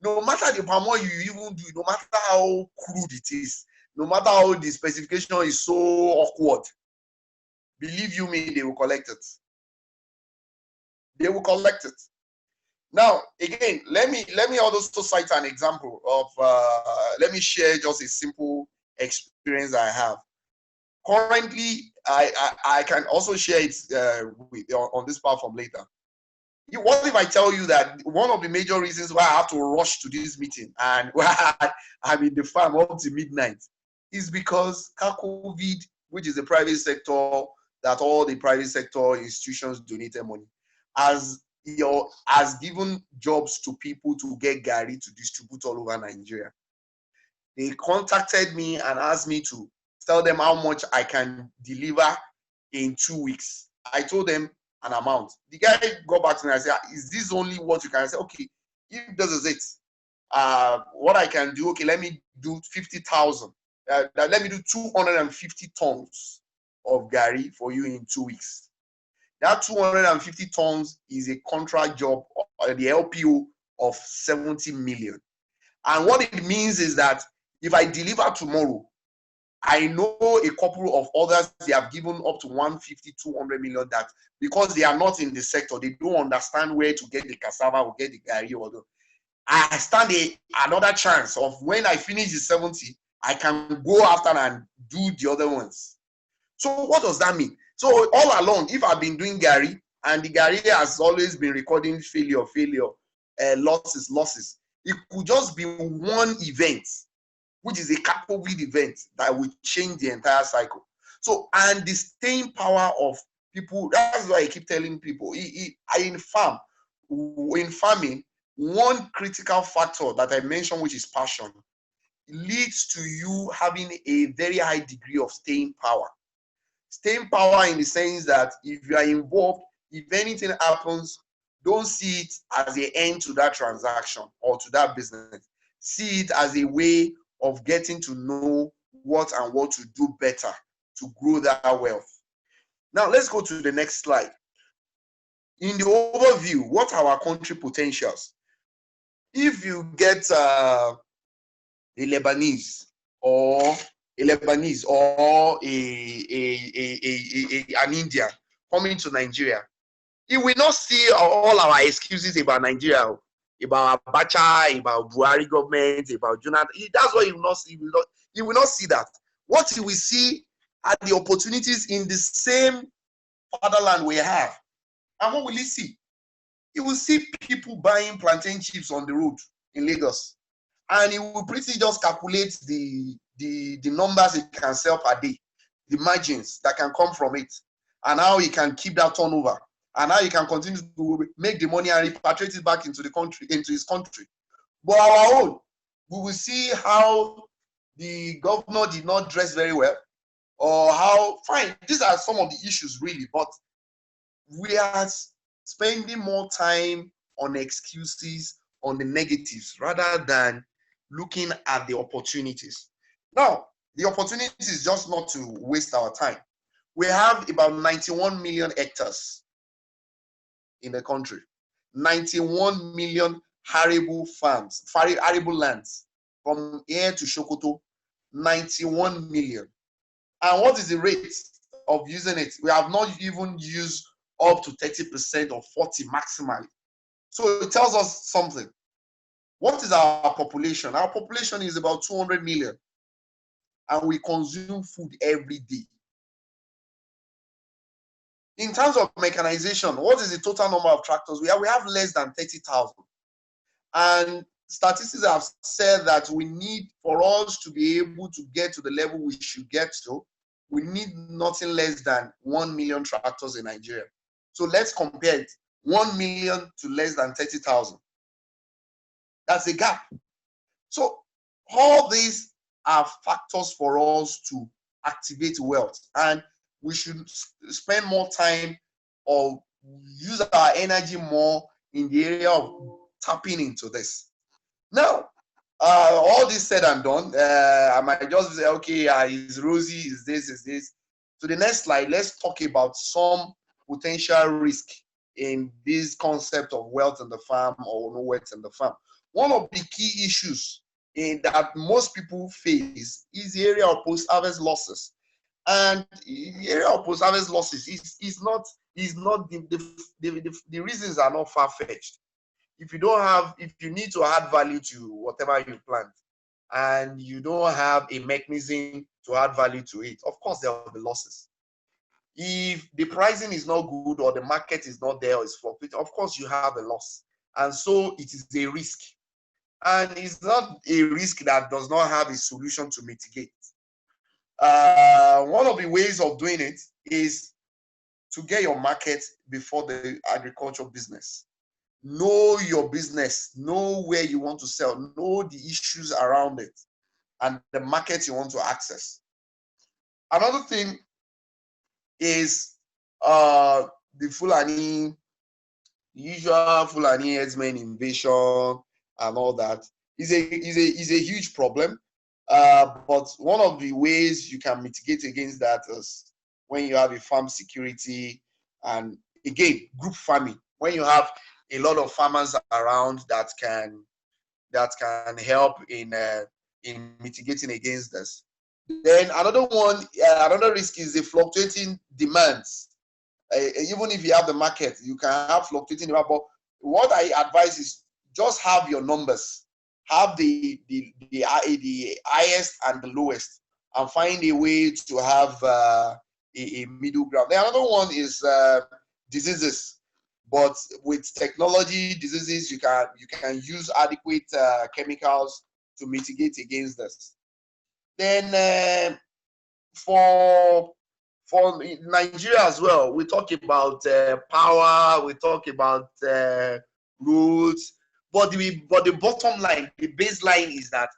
no matter the palm oil you even do, no matter how crude it is, no matter how the specification is so awkward, believe you me, they will collect it. They will collect it. Now, again, let me also cite an example of, let me share just a simple experience I have. Currently, I can also share it on this platform later. What if I tell you that one of the major reasons why I have to rush to this meeting and why I'm in the farm up to midnight is because COVID, which is the private sector, that all the private sector institutions donated money, has given jobs to people to get Gary to distribute all over Nigeria. They contacted me and asked me to tell them how much I can deliver in 2 weeks. I told them an amount. The guy got back to me and said, is this only what you can? I said, okay, if this is it, what I can do, okay, let me do 50,000. Let me do 250 tons of Gary for you in 2 weeks. That 250 tons is a contract job, the LPO of 70 million. And what it means is that if I deliver tomorrow, I know a couple of others, they have given up to 150, 200 million, that because they are not in the sector, they don't understand where to get the cassava or get the Gary. I stand another chance of when I finish the 70, I can go after and do the other ones. So what does that mean? So all along, if I've been doing Gary, and the Gary has always been recording failure, losses, it could just be one event, which is a COVID event, that will change the entire cycle. So, and the staying power of people, that's why I keep telling people, in farming, one critical factor that I mentioned, which is passion, leads to you having a very high degree of staying power. Staying power in the sense that if you are involved, if anything happens, don't see it as an end to that transaction or to that business. See it as a way of getting to know what to do better to grow that wealth. Now, let's go to the next slide. In the overview, what are our country potentials? if you get a Lebanese or an Indian coming to Nigeria, he will not see all our excuses about Nigeria, about Abacha, about Buhari government, about Jonathan. That's what he will not see. He will not see that. What he will see are the opportunities in the same fatherland we have. And what will he see? He will see people buying plantain chips on the road in Lagos. And he will pretty just calculate the numbers he can sell per day, the margins that can come from it, and how he can keep that turnover, and how he can continue to make the money and repatriate it back into the country, into his country. But our own, we will see how the governor did not dress very well, or how, fine, these are some of the issues really, but we are spending more time on excuses, on the negatives, rather than looking at the opportunities. Now, the opportunity is just not to waste our time. We have about 91 million hectares in the country. 91 million arable farms, arable lands from here to Sokoto, 91 million. And what is the rate of using it? We have not even used up to 30% or 40% maximally. So it tells us something. What is our population? Our population is about 200 million, and we consume food every day. In terms of mechanization, what is the total number of tractors? We have less than 30,000. And statistics have said that we need, for us to be able to get to the level we should get to, we need nothing less than 1 million tractors in Nigeria. So let's compare it, 1 million to less than 30,000. That's a gap. So all these are factors for us to activate wealth, and we should spend more time or use our energy more in the area of tapping into this. Now, all this said and done, I might just say, okay, is rosy, is this. So the next slide, let's talk about some potential risk in this concept of wealth in the farm or no wealth in the farm. One of the key issues that most people face is the area of post-harvest losses. And the area of post-harvest losses is not the reasons are not far-fetched. If you need to add value to whatever you plant, and you don't have a mechanism to add value to it, of course there will be losses. If the pricing is not good, or the market is not there, or is fluctuating, of course you have a loss. And so it is a risk. And it's not a risk that does not have a solution to mitigate. One of the ways of doing it is to get your market before the agricultural business. Know your business, know where you want to sell, know the issues around it, and the market you want to access. Another thing is the usual Fulani herdsmen invasion and all that is a huge problem. But one of the ways you can mitigate against that is when you have a farm security, and again, group farming. When you have a lot of farmers around that can help in mitigating against this. Then another risk is the fluctuating demands. Even if you have the market, you can have fluctuating demand. But what I advise is just have your numbers, have the highest and the lowest, and find a way to have a middle ground. Then another one is diseases. But with technology, diseases, you can use adequate chemicals to mitigate against this. Then for Nigeria as well, we talk about power, we talk about roads, but the bottom line, the baseline is that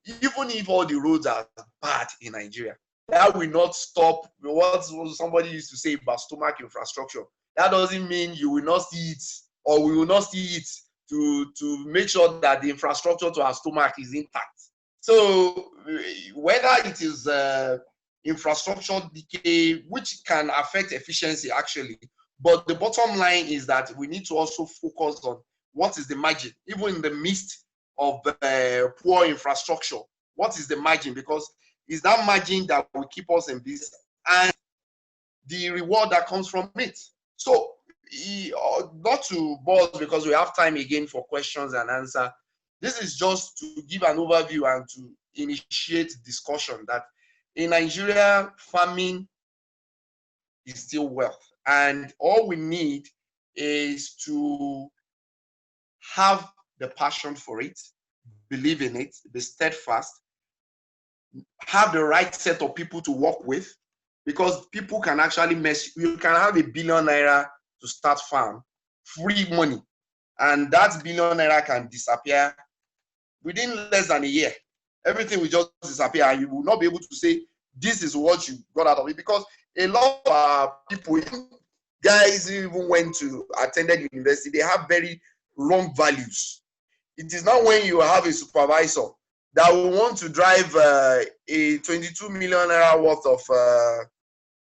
even if all the roads are bad in Nigeria, that will not stop what somebody used to say about stomach infrastructure. That doesn't mean you will not see it, or we will not see it to make sure that the infrastructure to our stomach is intact. So whether it is infrastructure decay, which can affect efficiency actually, but the bottom line is that we need to also focus on what is the margin? Even in the midst of poor infrastructure, what is the margin? Because it's that margin that will keep us in business and the reward that comes from it. So, not to bore, because we have time again for questions and answer. This is just to give an overview and to initiate discussion that in Nigeria, farming is still wealth. And all we need is to have the passion for it, believe in it, be steadfast, have the right set of people to work with, because people can actually you can have ₦1 billion to start farm, free money, and that ₦1 billion can disappear within less than a year. Everything will just disappear, and you will not be able to say this is what you got out of it, because a lot of people, guys who even attended university, they have very wrong values. It is not when you have a supervisor that will want to drive a ₦22 million worth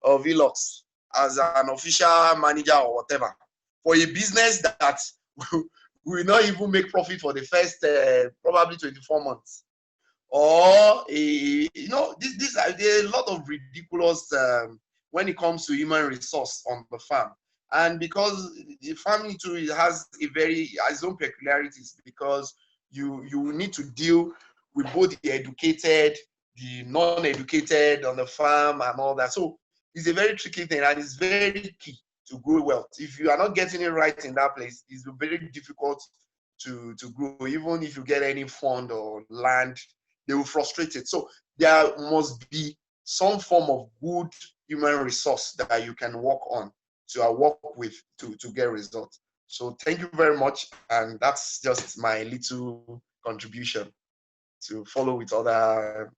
of Hilux as an official manager or whatever for a business that will not even make profit for the first probably 24 months. Or these are a lot of ridiculous when it comes to human resource on the farm. And because the farming too has its own peculiarities, because you need to deal with both the educated, the non-educated on the farm and all that. So it's a very tricky thing, and it's very key to grow wealth. If you are not getting it right in that place, it's very difficult to grow. Even if you get any fund or land, they will frustrate it. So there must be some form of good human resource that you can work on, to work with to get results. So thank you very much. And that's just my little contribution to follow with other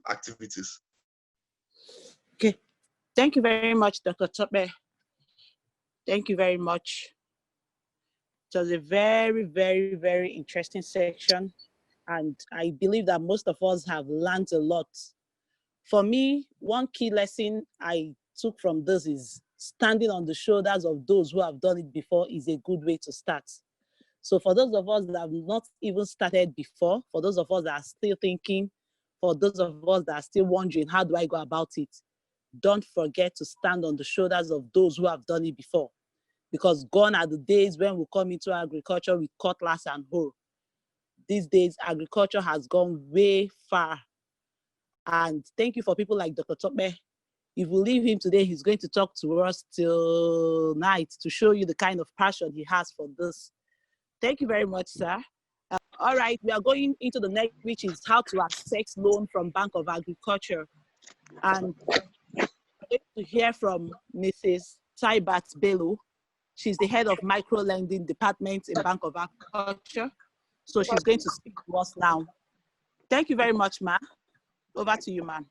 activities. Okay. Thank you very much, Dr. Tope. Thank you very much. It was a very, very, very interesting section. And I believe that most of us have learned a lot. For me, one key lesson I took from this is standing on the shoulders of those who have done it before is a good way to start. So for those of us that have not even started before, for those of us that are still thinking, for those of us that are still wondering, how do I go about it? Don't forget to stand on the shoulders of those who have done it before. Because gone are the days when we come into agriculture with cutlass and hoe. These days, agriculture has gone way far. And thank you for people like Dr. Tope. If we leave him today, he's going to talk to us till night to show you the kind of passion he has for this. Thank you very much, sir. All right, we are going into the next, which is how to access loan from Bank of Agriculture. And we're going to hear from Mrs. Tabernacle. She's the head of micro-lending department in Bank of Agriculture. So she's going to speak to us now. Thank you very much, ma. Over to you, ma'am.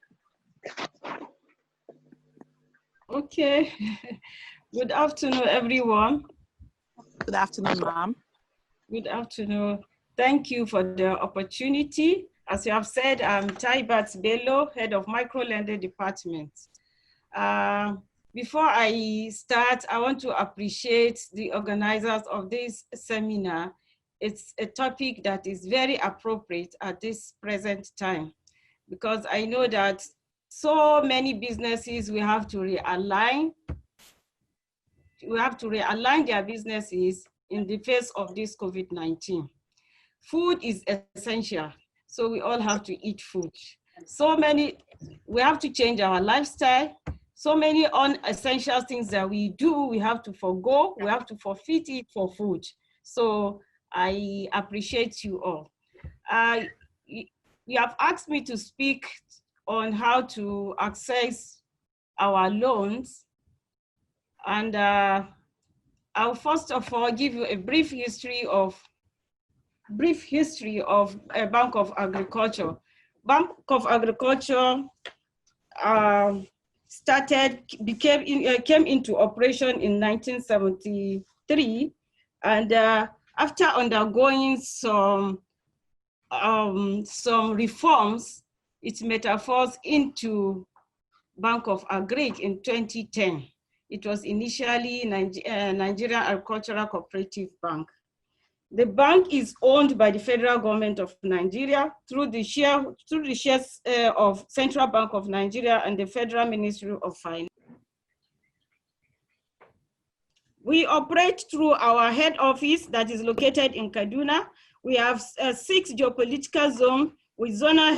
Okay. Good afternoon, everyone. Good afternoon, ma'am. Good afternoon. Thank you for the opportunity. As you have said, I'm Tabernacle, head of micro-lending department. Before I start, I want to appreciate the organizers of this seminar. It's a topic that is very appropriate at this present time, because I know that so many businesses we have to realign. We have to realign their businesses in the face of this COVID-19. Food is essential, so we all have to eat food. We have to change our lifestyle. So many unessential things that we do, we have to forgo, we have to forfeit it for food. So I appreciate you all. You have asked me to speak on how to access our loans. And I'll first of all give you a brief history of Bank of Agriculture. Bank of Agriculture came into operation in 1973, and after undergoing some reforms, it metamorphosed into Bank of Agric in 2010. It was initially Nigerian Agricultural Cooperative Bank. The bank is owned by the federal government of Nigeria through the shares of Central Bank of Nigeria and the Federal Ministry of Finance. We operate through our head office that is located in Kaduna. We have 6 geopolitical zones with zonal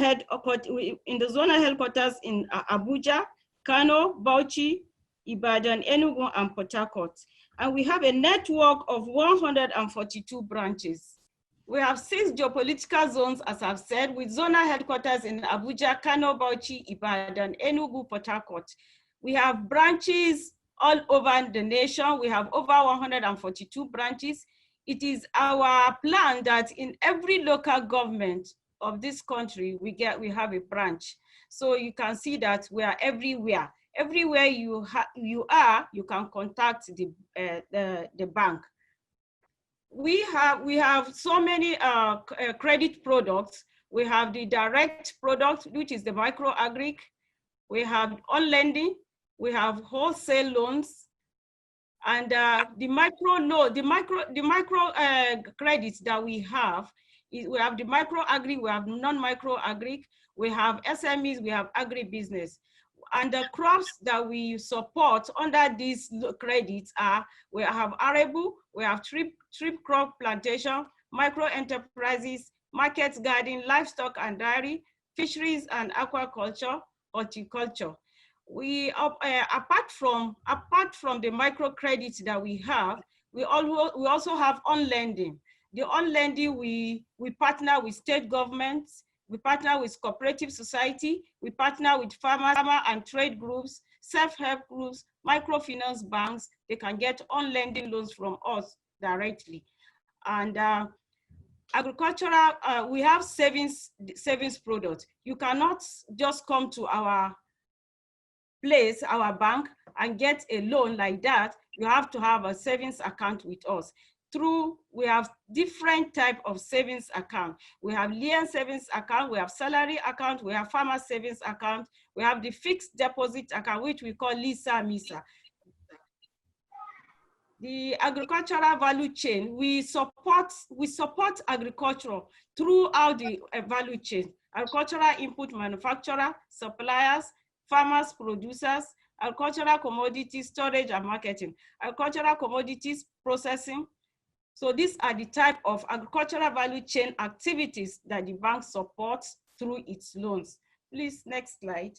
in the zonal headquarters in Abuja, Kano, Bauchi, Ibadan, Enugu, and Port Harcourt. And we have a network of 142 branches. We have 6 geopolitical zones, as I've said, with zonal headquarters in Abuja, Kano, Bauchi, Ibadan, Enugu, Port Harcourt. We have branches all over the nation. We have over 142 branches. It is our plan that in every local government of this country, we have a branch. So you can see that we are everywhere. Everywhere you are, you can contact the bank. We have so many credit products. We have the direct product, which is the micro agric. We have on lending. We have wholesale loans, and the micro credits that we have the micro agri, we have non-micro agri, we have SMEs, we have agri-business. And the crops that we support under these credits are, we have arable, we have trip crop plantation, micro enterprises, market garden, livestock and dairy, fisheries and aquaculture, horticulture. We apart from the microcredits that we have, we also have on lending. The on lending, we partner with state governments, we partner with cooperative society, we partner with farmer and trade groups, self-help groups, microfinance banks. They can get on lending loans from us directly. And agricultural, we have savings products. You cannot just come to our place, our bank, and get a loan like that. You have to have a savings account with us. We have different type of savings account. We have lien savings account, we have salary account, we have farmer savings account, we have the fixed deposit account, which we call LISA-MISA. The agricultural value chain, we support agriculture throughout the value chain. Agricultural input manufacturer, suppliers, farmers, producers, agricultural commodities, storage and marketing, agricultural commodities processing. So these are the type of agricultural value chain activities that the bank supports through its loans. Please, next slide.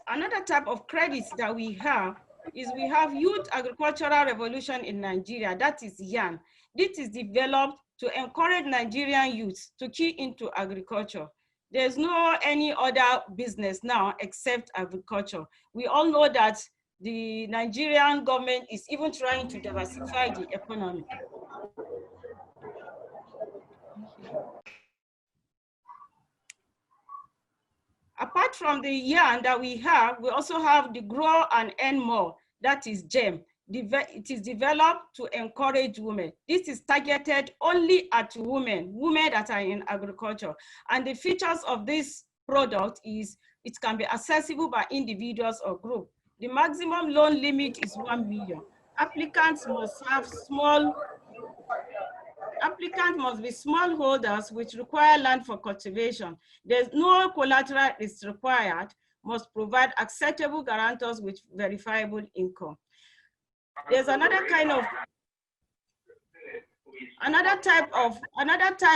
Another type of credits that we have is we have Youth Agricultural Revolution in Nigeria, that is YAN. This is developed to encourage Nigerian youths to key into agriculture. There's no any other business now except agriculture. We all know that the Nigerian government is even trying to diversify the economy. Apart from the yarn that we have, we also have the Grow and Earn More, that is GEM. It is developed to encourage women. This is targeted only at women that are in agriculture. And the features of this product is it can be accessible by individuals or group. The maximum loan limit is 1 million. Applicants must be smallholders which require land for cultivation. There's no collateral is required, must provide acceptable guarantors with verifiable income. There's another type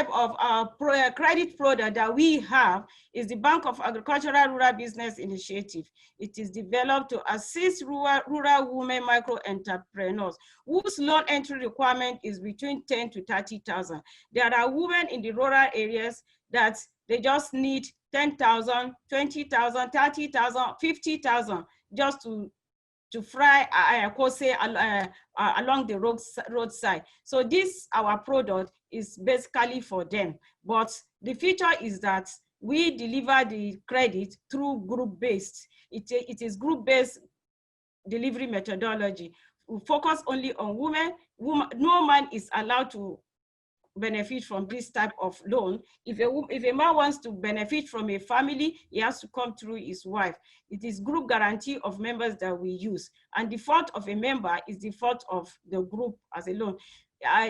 of credit product that we have is the Bank of Agricultural Rural Business Initiative. It is developed to assist rural women micro entrepreneurs whose loan entry requirement is between 10 to 30,000. There are women in the rural areas that they just need 10,000, 20,000, 30,000, 50,000 just to fry along the roadside. So this, our product, is basically for them. But the feature is that we deliver the credit through group-based. It is group-based delivery methodology. We focus only on women. No man is allowed to benefit from this type of loan. If a man wants to benefit from a family, he has to come through his wife. It is group guarantee of members that we use. And default of a member is default of the group as a loan.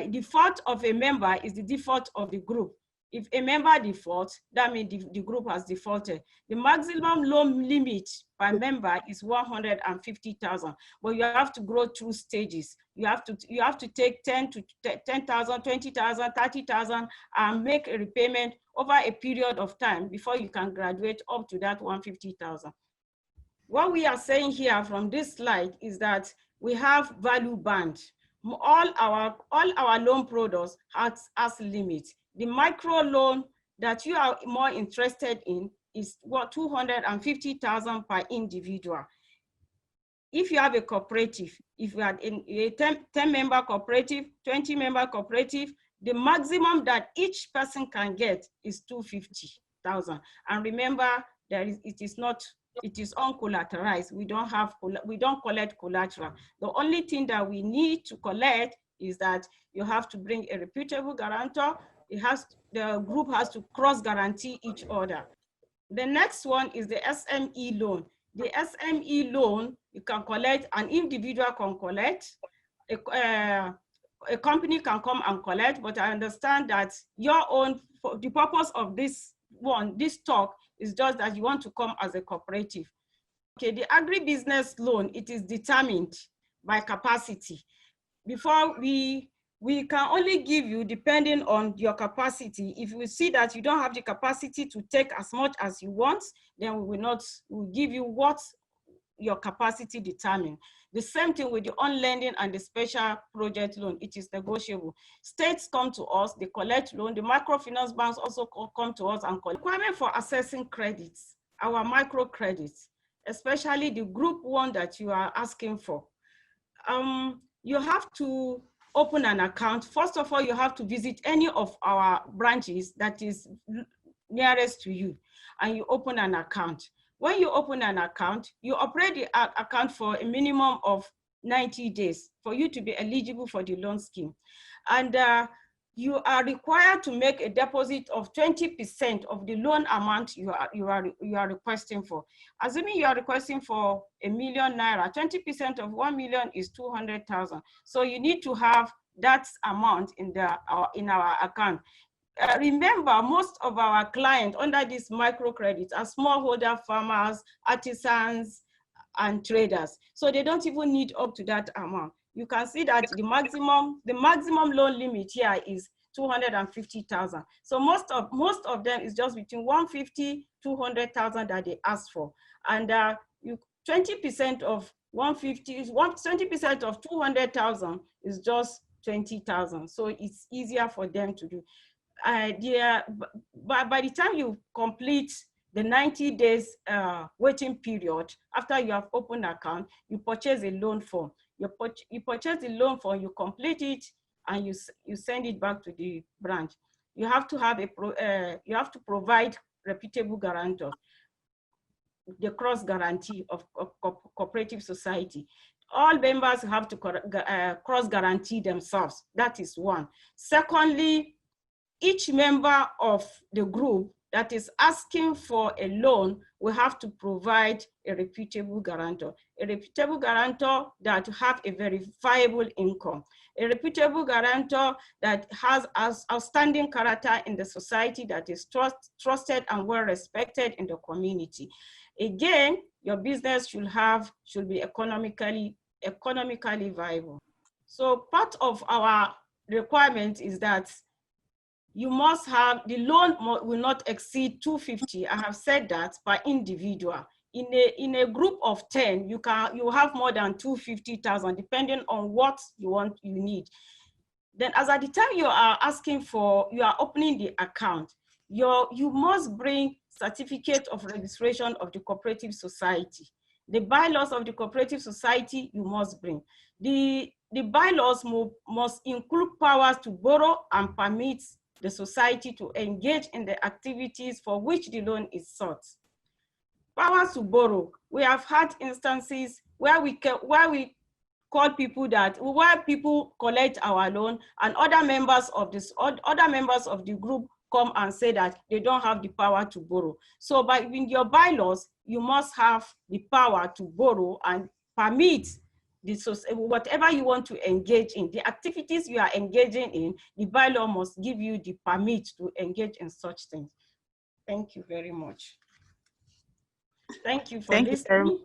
default of a member is the default of the group. If a member defaults, that means the group has defaulted. The maximum loan limit per member is 150,000, but you have to grow through stages. You have to take 10,000, 20,000, 30,000, and make a repayment over a period of time before you can graduate up to that 150,000. What we are saying here from this slide is that we have value band. All our loan products has limits. The micro loan that you are more interested in is what 250,000 per individual. If you have a cooperative, if you are in a 10-member cooperative, 20-member cooperative, the maximum that each person can get is 250,000. And remember, it is uncollateralized. We don't collect collateral. The only thing that we need to collect is that you have to bring a reputable guarantor. The group has to cross guarantee each other. The next one is the SME loan. The SME loan, you can collect, an individual can collect, a company can come and collect, but I understand that your own, for the purpose of this talk is just that you want to come as a cooperative. Okay, the agribusiness loan, it is determined by capacity. Before we can only give you depending on your capacity. If we see that you don't have the capacity to take as much as you want, then we'll give you what your capacity determines. The same thing with the on-lending and the special project loan, it is negotiable. States come to us, they collect loan. The microfinance banks also come to us and collect. Requirement for assessing credits, our microcredits, especially the group one that you are asking for. You have to open an account. First of all, you have to visit any of our branches that is nearest to you, and you open an account. When you open an account, you operate the account for a minimum of 90 days for you to be eligible for the loan scheme. And you are required to make a deposit of 20% of the loan amount you are requesting for. Assuming you are requesting for ₦1 million, 20% of 1 million is 200,000. So you need to have that amount in our account. Remember, most of our clients under this microcredit are smallholder farmers, artisans, and traders. So they don't even need up to that amount. You can see that the maximum loan limit here is 250,000. So most of them is just between 150, 200,000 that they ask for. And 20% of 150, 20% of 200,000 is just 20,000. So it's easier for them to do. By the time you complete the 90 days waiting period, after you have opened an account, you purchase a loan form. You purchase the loan form, you complete it, and you send it back to the branch. You have to have you have to provide reputable guarantor, the cross guarantee of cooperative society. All members have to cross guarantee themselves. That is one. Secondly, each member of the group that is asking for a loan will have to provide a reputable guarantor. A reputable guarantor that have a verifiable income. A reputable guarantor that has outstanding character in the society, that is trusted and well respected in the community. Again, your business should be economically viable. So part of our requirement is that you must have, the loan will not exceed 250. I have said that per individual. In a group of 10, you have more than 250,000 depending on what you need. Then as at the time you are opening the account, you must bring certificate of registration of the cooperative society. The bylaws of the cooperative society you must bring. The bylaws must include powers to borrow and permit the society to engage in the activities for which the loan is sought. Powers to borrow. We have had instances where we call people where people collect our loan, and other members of the group come and say that they don't have the power to borrow. So in your bylaws, you must have the power to borrow and permit whatever you want to engage in, the activities you are engaging in, the bylaw must give you the permit to engage in such things. Thank you very much. Thank you for listening.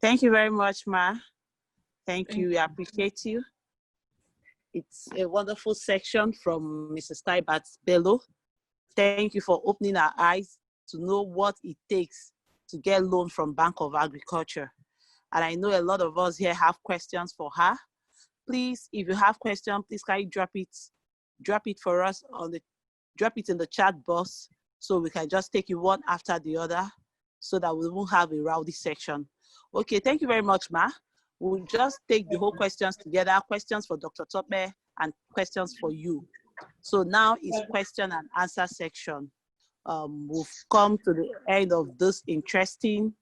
Thank you very much, Ma. Thank you. We appreciate you. It's a wonderful section from Mrs. Taibert Bello. Thank you for opening our eyes to know what it takes to get loan from Bank of Agriculture. And I know a lot of us here have questions for her. Please, if you have questions, please can you drop it for us drop it in the chat box so we can just take it one after the other so that we won't have a rowdy section. Okay, thank you very much, Ma. We'll just take the whole questions together, questions for Dr. Tope and questions for you. So now is question and answer section. We've come to the end of this interesting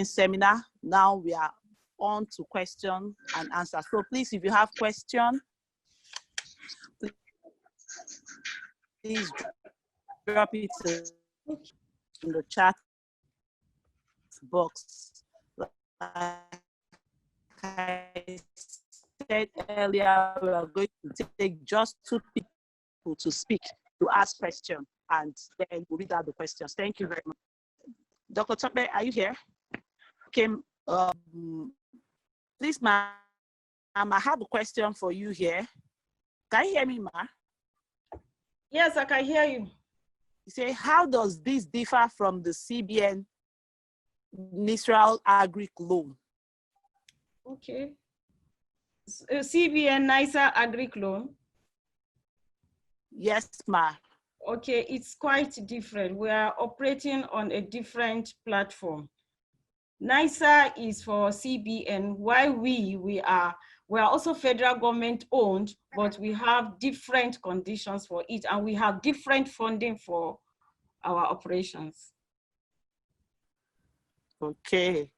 seminar. Now we are on to question and answer. So please, if you have question, please drop it in the chat box. Like I said earlier, we are going to take just 2 people to speak, to ask questions, and then we'll read out the questions. Thank you very much. Dr. Tope, are you here? Okay, please, ma'am, I have a question for you here. Can you hear me, ma? Yes, I can hear you. You say, how does this differ from the CBN Nisral Agric loan? Okay. CBN NISA Agric loan? Yes, ma. Okay, it's quite different. We are operating on a different platform. NISA is for CBN, while we are also federal government owned, but we have different conditions for it, and we have different funding for our operations. Okay.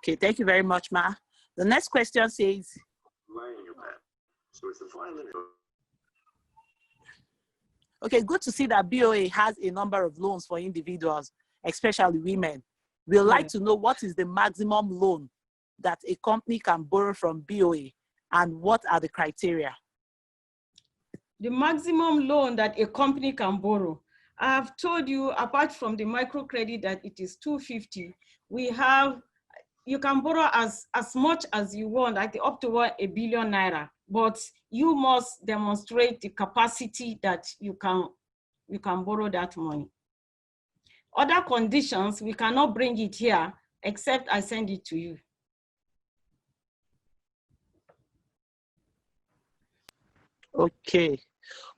Okay, thank you very much, ma. The next question says, okay, good to see that BOA has a number of loans for individuals, especially women. We'd like to know what is the maximum loan that a company can borrow from BOA and what are the criteria? The maximum loan that a company can borrow. I've told you, apart from the microcredit that it is 250, you can borrow as much as you want, like up to $1 billion naira, but you must demonstrate the capacity that you can borrow that money. Other conditions, we cannot bring it here, except I send it to you. Okay,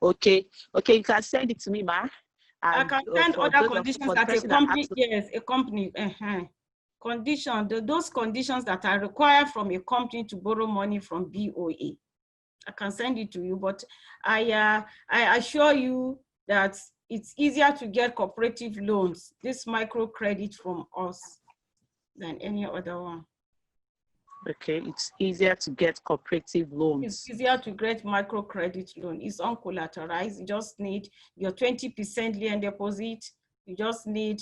you can send it to me, ma. I can send other conditions that a company, yes, a company, condition, those conditions that are required from a company to borrow money from BOA. I can send it to you, but I assure you that it's easier to get cooperative loans, this microcredit from us, than any other one. Okay, it's easier to get cooperative loans. It's easier to get microcredit loan. It's uncollateralized. You just need your 20% lien deposit. You just need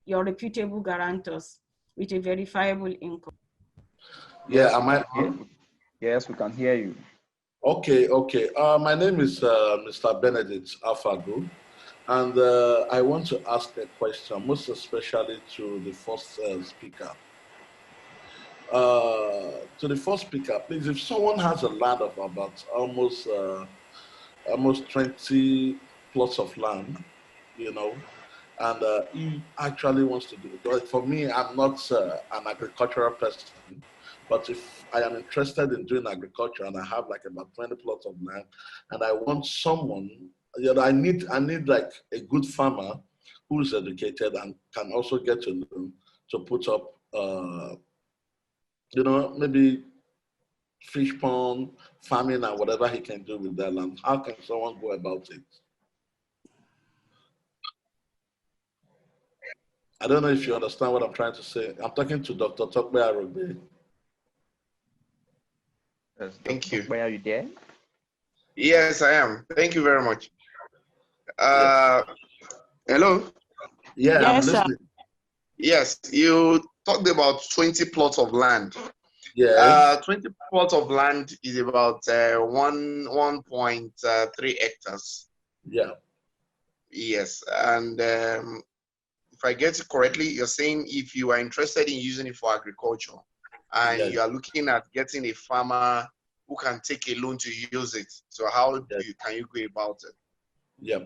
your reputable guarantors with a verifiable income. Yeah, am I? Yes, we can hear you. Okay. My name is Mr. Benedict Alfago, and I want to ask a question, most especially to the first speaker. To the first speaker, please, if someone has a land of about almost 20 plots of land, and he actually wants to do it. But for me, I'm not an agricultural person, but if I am interested in doing agriculture and I have like about 20 plots of land, and I want someone, I need like a good farmer who is educated and can also get to put up, maybe fish pond, farming, and whatever he can do with that land. How can someone go about it? I don't know if you understand what I'm trying to say. I'm talking to Dr. Tokbe Arobe. Yes, Thank you. Are you there? Yes, I am. Thank you very much. Hello? Yeah, yes, I'm listening. Yes, you talked about 20 plots of land. Yes. 20 plots of land is about 1.3 hectares. Yeah. Yes, and if I get it correctly, you're saying if you are interested in using it for agriculture and Yes. you are looking at getting a farmer who can take a loan to use it. So how can you go about it? Yeah.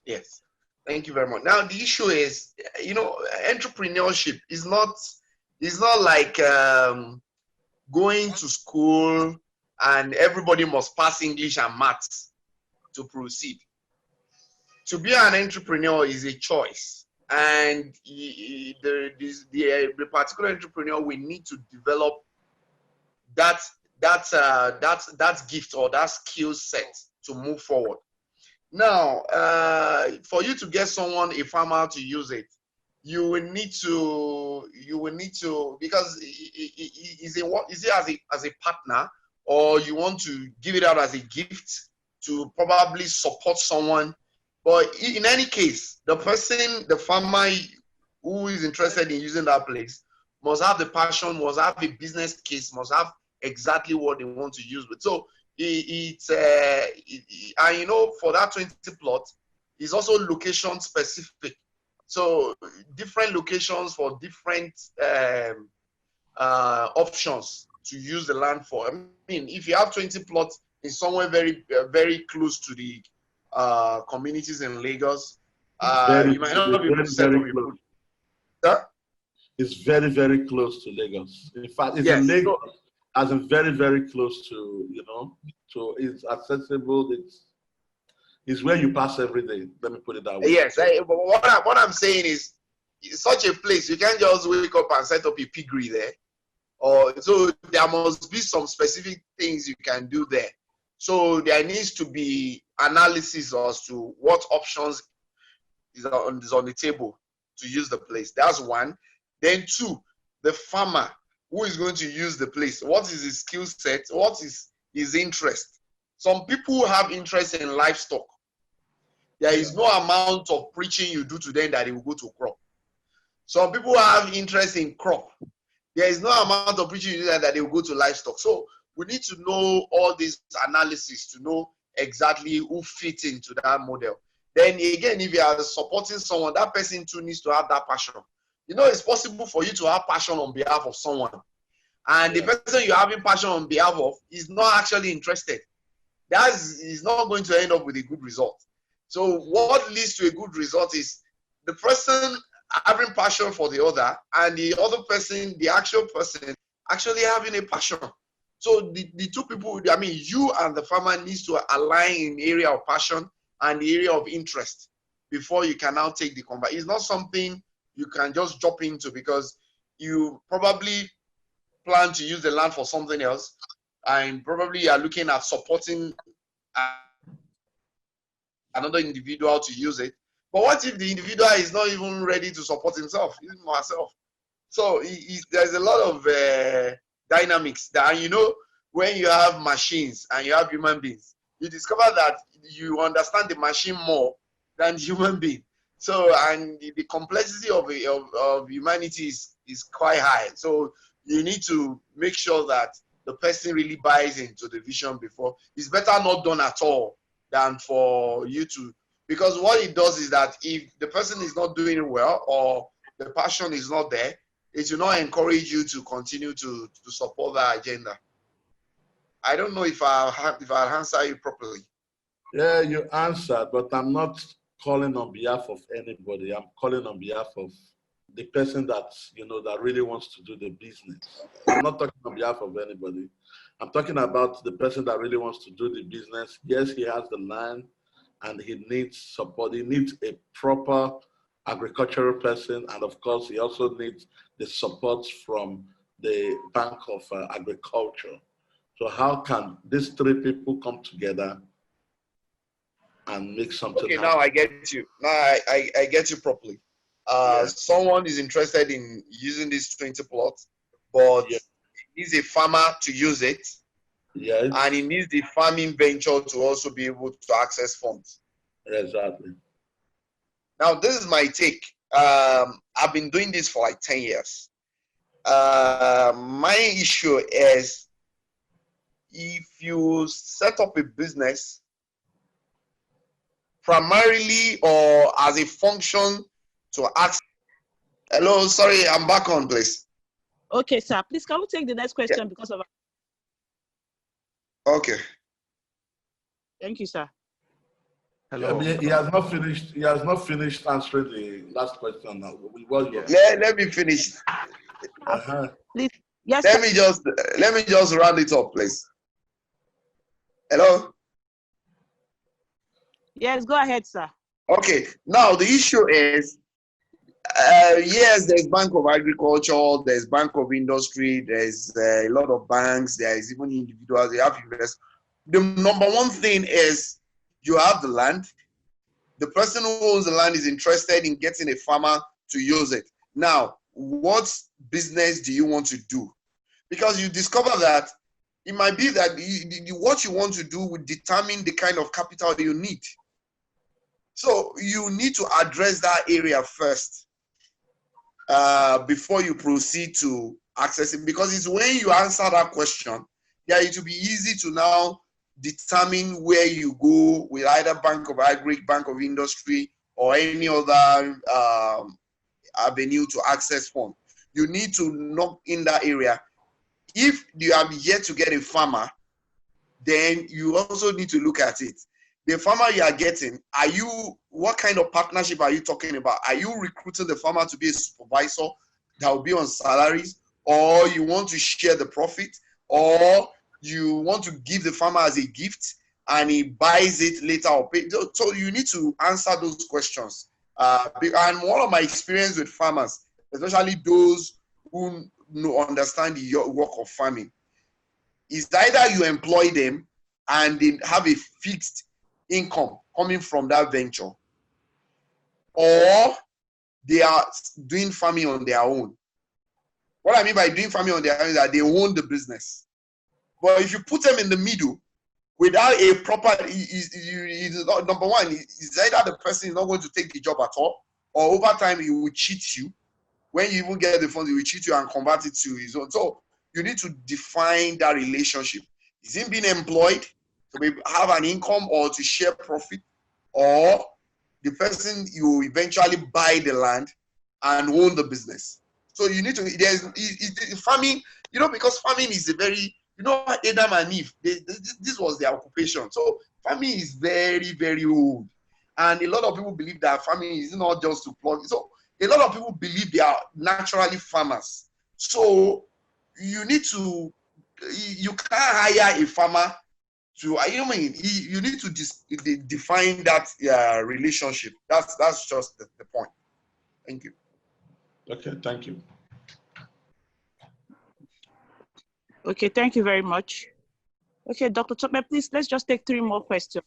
Yes. Thank you very much. Now the issue is, entrepreneurship is not like going to school and everybody must pass English and maths to proceed. To be an entrepreneur is a choice, and the particular entrepreneur will need to develop that gift or that skill set to move forward. Now, for you to get a farmer to use it, you will need to because is it as a partner, or you want to give it out as a gift to probably support someone. But in any case, the farmer who is interested in using that place must have the passion, must have a business case, must have exactly what they want to use with. So and for that 20 plot, it's also location specific. So different locations for different options to use the land for. I mean, if you have 20 plots in somewhere very very close to the communities in Lagos, you might not be able to set up a food. It's very, very close to Lagos. In fact, it's yes, in Lagos, as in very, very close to, so it's accessible. It's where you pass every day. Let me put it that way. Yes, but what I'm saying is, such a place, you can't just wake up and set up a piggery there. So there must be some specific things you can do there. So there needs to be analysis as to what options is on the table to use the place. That's one. Then two, the farmer who is going to use the place. What is his skill set? What is his interest? Some people have interest in livestock. There is no amount of preaching you do to them that they will go to crop. Some people have interest in crop. There is no amount of preaching you do that they will go to livestock. So we need to know all this analysis to know exactly who fits into that model. Then again, if you are supporting someone, that person too needs to have that passion. It's possible for you to have passion on behalf of someone, and the person you're having passion on behalf of is not actually interested. That is not going to end up with a good result. So what leads to a good result is the person having passion for the other, and the other person, the actual person, actually having a passion. So the two people, I mean, you and the farmer needs to align in the area of passion and the area of interest before you can now take the combat. It's not something you can just jump into because you probably plan to use the land for something else, and probably you are looking at supporting another individual to use it. But what if the individual is not even ready to support himself, even herself? So there's a lot of dynamics that, when you have machines and you have human beings, you discover that you understand the machine more than the human being. So, and the complexity of humanity is quite high. So you need to make sure that the person really buys into the vision before. It's better not done at all than for you to, because what it does is that if the person is not doing it well or the passion is not there, it will not encourage you to continue to support that agenda. I don't know if I'll answer you properly. Yeah, you answered, but I'm not calling on behalf of anybody. I'm calling on behalf of the person that, that really wants to do the business. I'm not talking on behalf of anybody. I'm talking about the person that really wants to do the business. Yes, he has the land and he needs support. He needs a proper agricultural person. And of course, he also needs the support from the Bank of Agriculture. So how can these three people come together and make something happen? Now I get you. Now I get you properly. Someone is interested in using this 20 plots, but he needs a farmer to use it. Yes. And he needs the farming venture to also be able to access funds. Exactly. Now, this is my take. I've been doing this for like 10 years. My issue is if you set up a business primarily or as a function to ask. Hello, sorry, I'm back on, please. Okay, sir. Please, can we take the next question because of... Okay. Thank you, sir. Hello. He has not finished. He has not finished answering the last question now. Let me finish. Please. Yes. Let me just round it up, please. Hello. Yes, go ahead, sir. Okay. Now the issue is, yes, there's Bank of Agriculture, there's Bank of Industry, there's a lot of banks, there is even individuals, they have investors. The number one thing is you have the land. The person who owns the land is interested in getting a farmer to use it. Now, what business do you want to do? Because you discover that it might be that what you want to do will determine the kind of capital you need. So you need to address that area first before you proceed to access it. Because it's when you answer that question, yeah, it will be easy to now determine where you go with either Bank of Agri, Bank of Industry, or any other avenue to access fund. You need to knock in that area. If you have yet to get a farmer, then you also need to look at it. The farmer you are getting, what kind of partnership are you talking about? Are you recruiting the farmer to be a supervisor that will be on salaries, or you want to share the profit, or you want to give the farmer as a gift and he buys it later or pay? So you need to answer those questions. And one of my experience with farmers, especially those who understand the work of farming, is either you employ them and they have a fixed income coming from that venture, or they are doing farming on their own. What I mean by doing farming on their own is that they own the business. But if you put them in the middle without a proper, number one, is either the person is not going to take the job at all, or over time he will cheat you. When you even get the funds, he will cheat you and convert it to his own. So you need to define that relationship. Is he being employed to have an income or to share profit, or the person you eventually buy the land and own the business? So you need to, farming, because farming is a very, Adam and Eve, this was their occupation. So farming is very, very old. And a lot of people believe that farming is not just to plug. So a lot of people believe they are naturally farmers. So you can't hire a farmer to, you need to define that relationship. That's just the point. Thank you. Okay, thank you. Okay, thank you very much. Okay, Dr. Chokme, please, let's just take 3 more questions.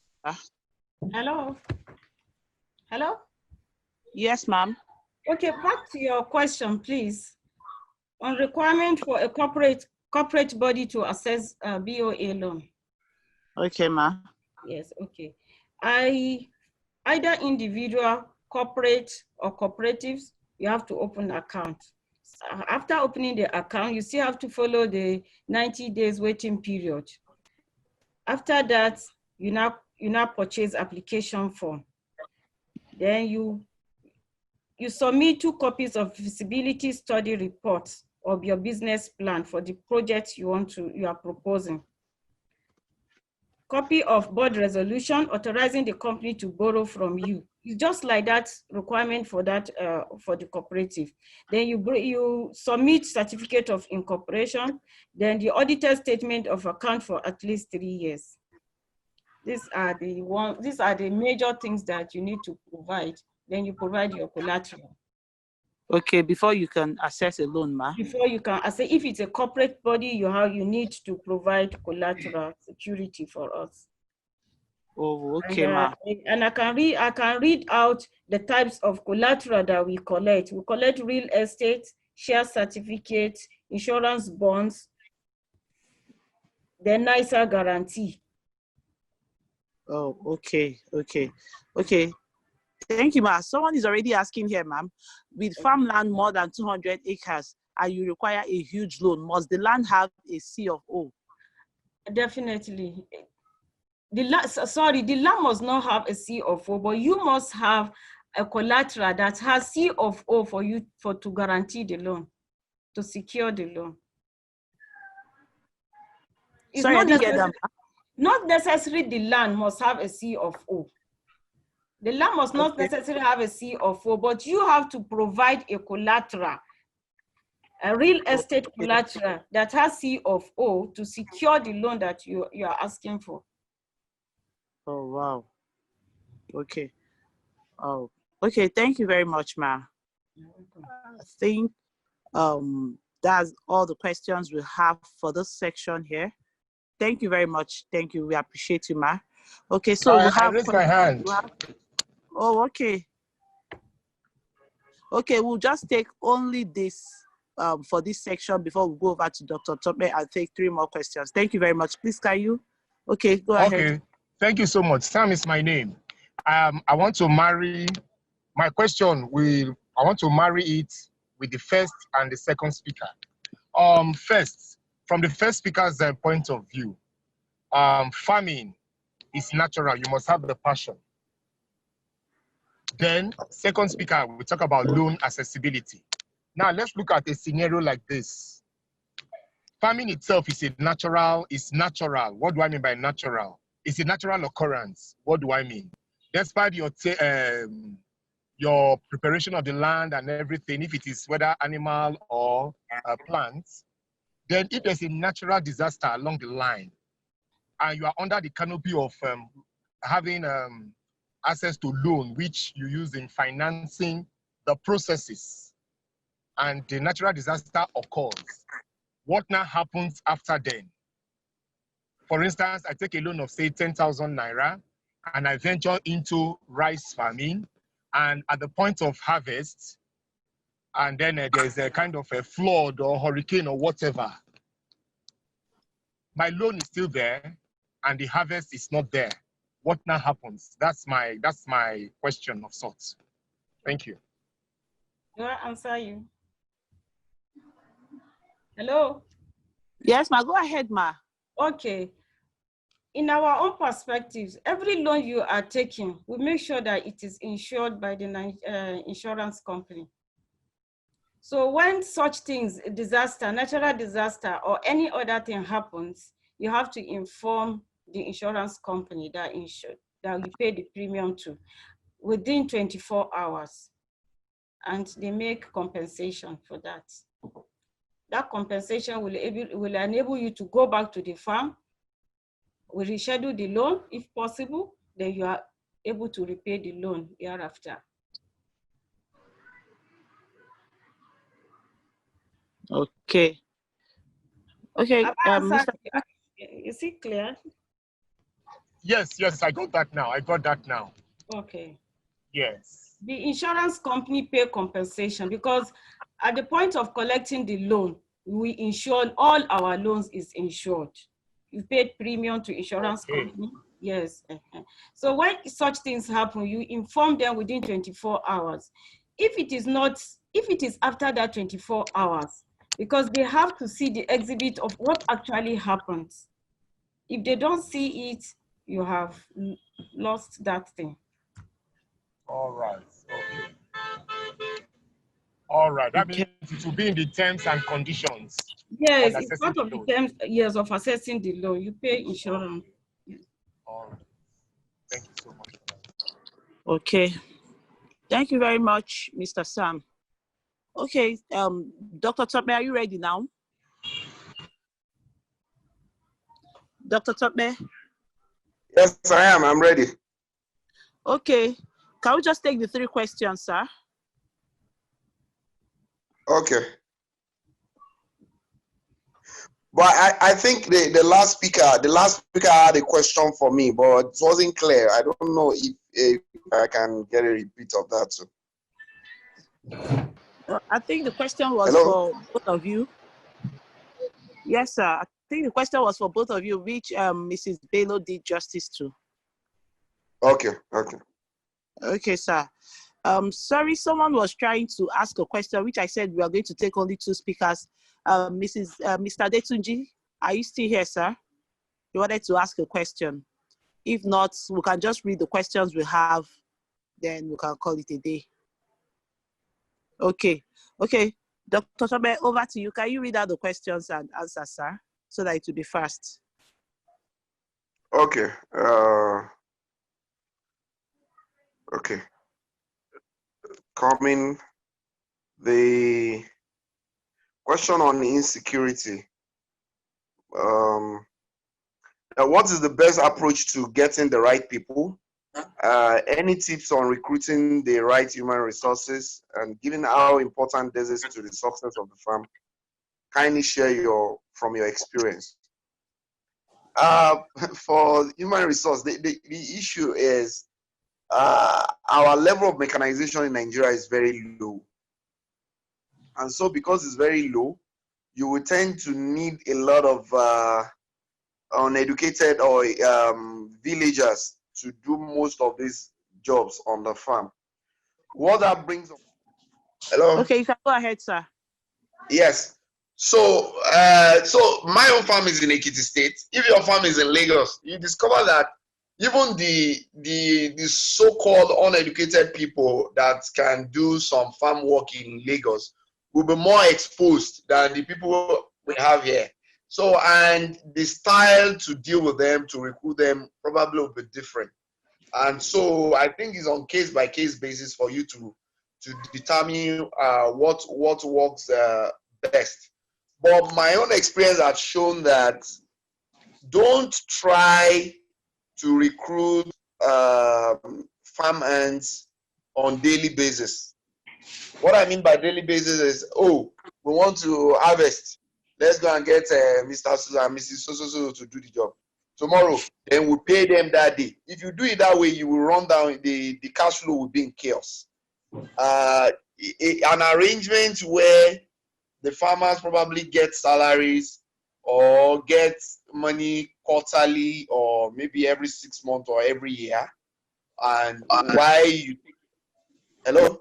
Hello? Hello? Yes, ma'am. Okay, back to your question, please. On requirement for a corporate body to access BOA loan. Okay, ma'am. Yes, okay. Either individual, corporate, or cooperatives, you have to open an account. After opening the account, you still have to follow the 90 days waiting period. After that, you now purchase application form. Then you submit 2 copies of feasibility study reports of your business plan for the project you are proposing. Copy of board resolution authorizing the company to borrow from you. It's just like that requirement for that for the cooperative. Then you submit certificate of incorporation, then the audited statement of account for at least 3 years. These are the major things that you need to provide. Then you provide your collateral. Okay, before you can access a loan, ma. Before you can access, if it's a corporate body, you need to provide collateral security for us. Oh, okay, ma. And I can read out the types of collateral that we collect. We collect real estate, share certificates, insurance bonds, the NISA guarantee. Oh, okay. Thank you, ma. Someone is already asking here, ma'am. With farmland more than 200 acres, and you require a huge loan, must the land have a C of O? Definitely. The land must not have a C of O, but you must have a collateral that has C of O for you to guarantee the loan, to secure the loan. It's Sorry, I didn't get that. Not necessarily the land must have a C of O. The land must not necessarily have a C of O, but you have to provide a collateral, a real estate collateral that has C of O to secure the loan that you are asking for. Oh, wow. Okay. Oh, okay. Thank you very much, Ma. I think that's all the questions we have for this section here. Thank you very much. Thank you. We appreciate you, Ma. Okay, so we have... I raised my hand. Oh, okay. Okay, we'll just take only this for this section before we go over to Dr. Tope and take 3 more questions. Thank you very much. Please, can you? Okay, go ahead. Okay, thank you so much. Sam is my name. I want to marry, my question I want to marry it with the first and the second speaker. First, from the first speaker's point of view, farming is natural. You must have the passion. Then, second speaker, we talk about loan accessibility. Now, let's look at a scenario like this. Farming itself is natural. What do I mean by natural? It's a natural occurrence. What do I mean? Despite your preparation of the land and everything, if it is whether animal or plants, then if there's a natural disaster along the line, and you are under the canopy of having access to loan, which you use in financing the processes, and the natural disaster occurs, what now happens after then? For instance, I take a loan of say 10,000 naira, and I venture into rice farming, and at the point of harvest, and then there's a kind of a flood or hurricane or whatever. My loan is still there, and the harvest is not there. What now happens? That's my question of sorts. Thank you. Do I answer you? Hello? Yes, Ma, go ahead, Ma. Okay. In our own perspectives, every loan you are taking, we make sure that it is insured by the insurance company. So when such things, disaster, natural disaster, or any other thing happens, you have to inform the insurance company that you pay the premium to within 24 hours. And they make compensation for that. That compensation will enable you to go back to the farm, will reschedule the loan if possible, then you are able to repay the loan hereafter. Okay. Okay. Is it clear? Yes, I got that now. Okay. Yes. The insurance company pay compensation because at the point of collecting the loan, we insure, all our loans is insured. You paid premium to insurance company. Yes. So when such things happen, you inform them within 24 hours. If it is after that 24 hours, because they have to see the exhibit of what actually happens. If they don't see it, you have lost that thing. All right. Okay. All right. That means it will be in the terms and conditions. Yes, it's part of the terms, yes, of assessing the loan. You pay insurance. Yes. All right. Thank you so much. Okay. Thank you very much, Mr. Sam. Okay, Dr. Tope, are you ready now? Dr. Tope? Yes, I am. I'm ready. Okay. Can we just take the 3 questions, sir? Okay. But I think the last speaker had a question for me, but it wasn't clear. I don't know if I can get a repeat of that too. I think the question was Hello? for both of you. Yes, sir. I think the question was for both of you, which Mrs. Bello did justice to. Okay. Okay, sir. Sorry, someone was trying to ask a question, which I said we are going to take only 2 speakers. Mr. Detunji, are you still here, sir? You wanted to ask a question. If not, we can just read the questions we have, then we can call it a day. Okay. Dr. Tobe, over to you. Can you read out the questions and answers, sir, so that it will be fast? Okay. Okay. Coming, the question on insecurity. What is the best approach to getting the right people? Any tips on recruiting the right human resources, and given how important this is to the success of the farm, kindly share from your experience. For human resource, the issue is our level of mechanization in Nigeria is very low. And so because it's very low, you will tend to need a lot of uneducated or villagers to do most of these jobs on the farm. What that brings up. Hello? Okay, you can go ahead, sir. Yes. So my own farm is in Ekiti State. If your farm is in Lagos, you discover that even the so-called uneducated people that can do some farm work in Lagos will be more exposed than the people we have here. So, and the style to deal with them, to recruit them, probably will be different. And so I think it's on case-by-case basis for you to determine what works best. But my own experience has shown that don't try to recruit farm hands on daily basis. What I mean by daily basis is, oh, we want to harvest. Let's go and get Mr. Susan and Mrs. So to do the job. Tomorrow, then we'll pay them that day. If you do it that way, you will run down, the cash flow will be in chaos. An arrangement where the farmers probably get salaries or get money quarterly or maybe every 6 months or every year. And why you... Hello?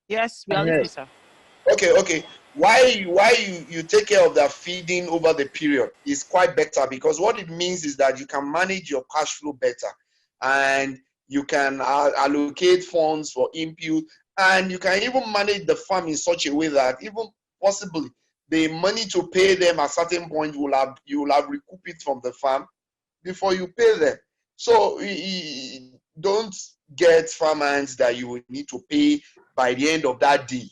Yes, we are listening, sir. Okay. Why you take care of their feeding over the period is quite better, because what it means is that you can manage your cash flow better, and you can allocate funds for input, and you can even manage the farm in such a way that even possibly the money to pay them at a certain point you will have recouped it from the farm before you pay them. So don't get farm hands that you will need to pay by the end of that day.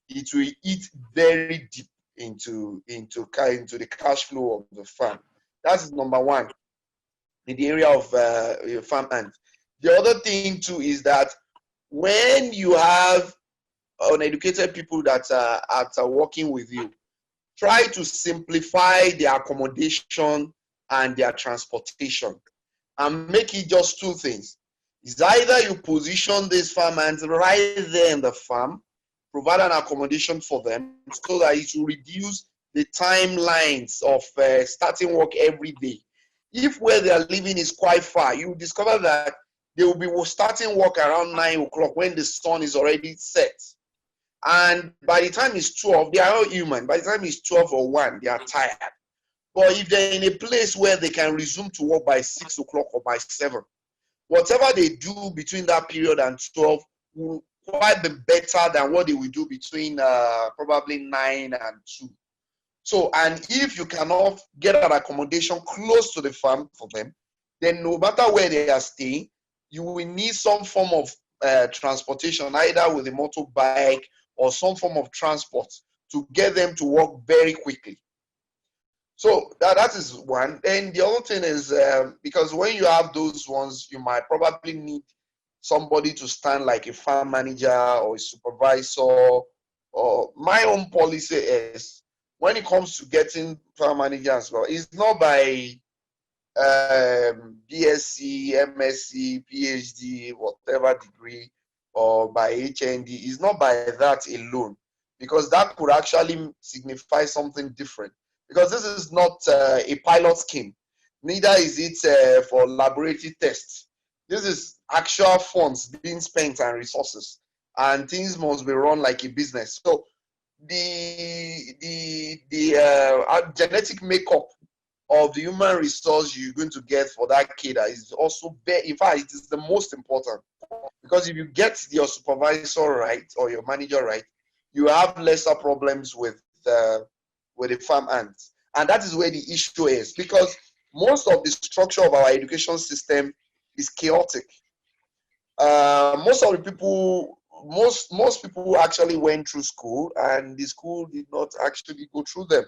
It will eat very deep into the cash flow of the farm. That's number one in the area of farm hands. The other thing too is that when you have uneducated people that are working with you, try to simplify their accommodation and their transportation, and make it just 2 things. It's either you position these farm hands right there in the farm, provide an accommodation for them so that it will reduce the timelines of starting work every day. If where they are living is quite far, you will discover that they will be starting work around 9 o'clock when the sun is already set. And by the time it's 12, they are all human. By the time it's 12 or 1, they are tired. But if they're in a place where they can resume to work by 6 o'clock or by 7, whatever they do between that period and 12 will quite be better than what they will do between probably 9 and 2. So, and if you cannot get an accommodation close to the farm for them, then no matter where they are staying, you will need some form of transportation, either with a motorbike or some form of transport to get them to work very quickly. So that is one. And the other thing is, because when you have those ones, you might probably need somebody to stand like a farm manager or a supervisor. Or my own policy is, when it comes to getting farm managers, well, it's not by BSc, MSc, PhD, whatever degree, or by HND. It's not by that alone, because that could actually signify something different. Because this is not a pilot scheme. neither is it for laboratory tests. This is actual funds being spent and resources, and things must be run like a business. So the genetic makeup of the human resource you're going to get for that cadre is also very, in fact, it is the most important, because if you get your supervisor right or your manager right, you have lesser problems with the farm ants. And that is where the issue is, because most of the structure of our education system is chaotic. Most of the people, most people actually went through school, and the school did not actually go through them.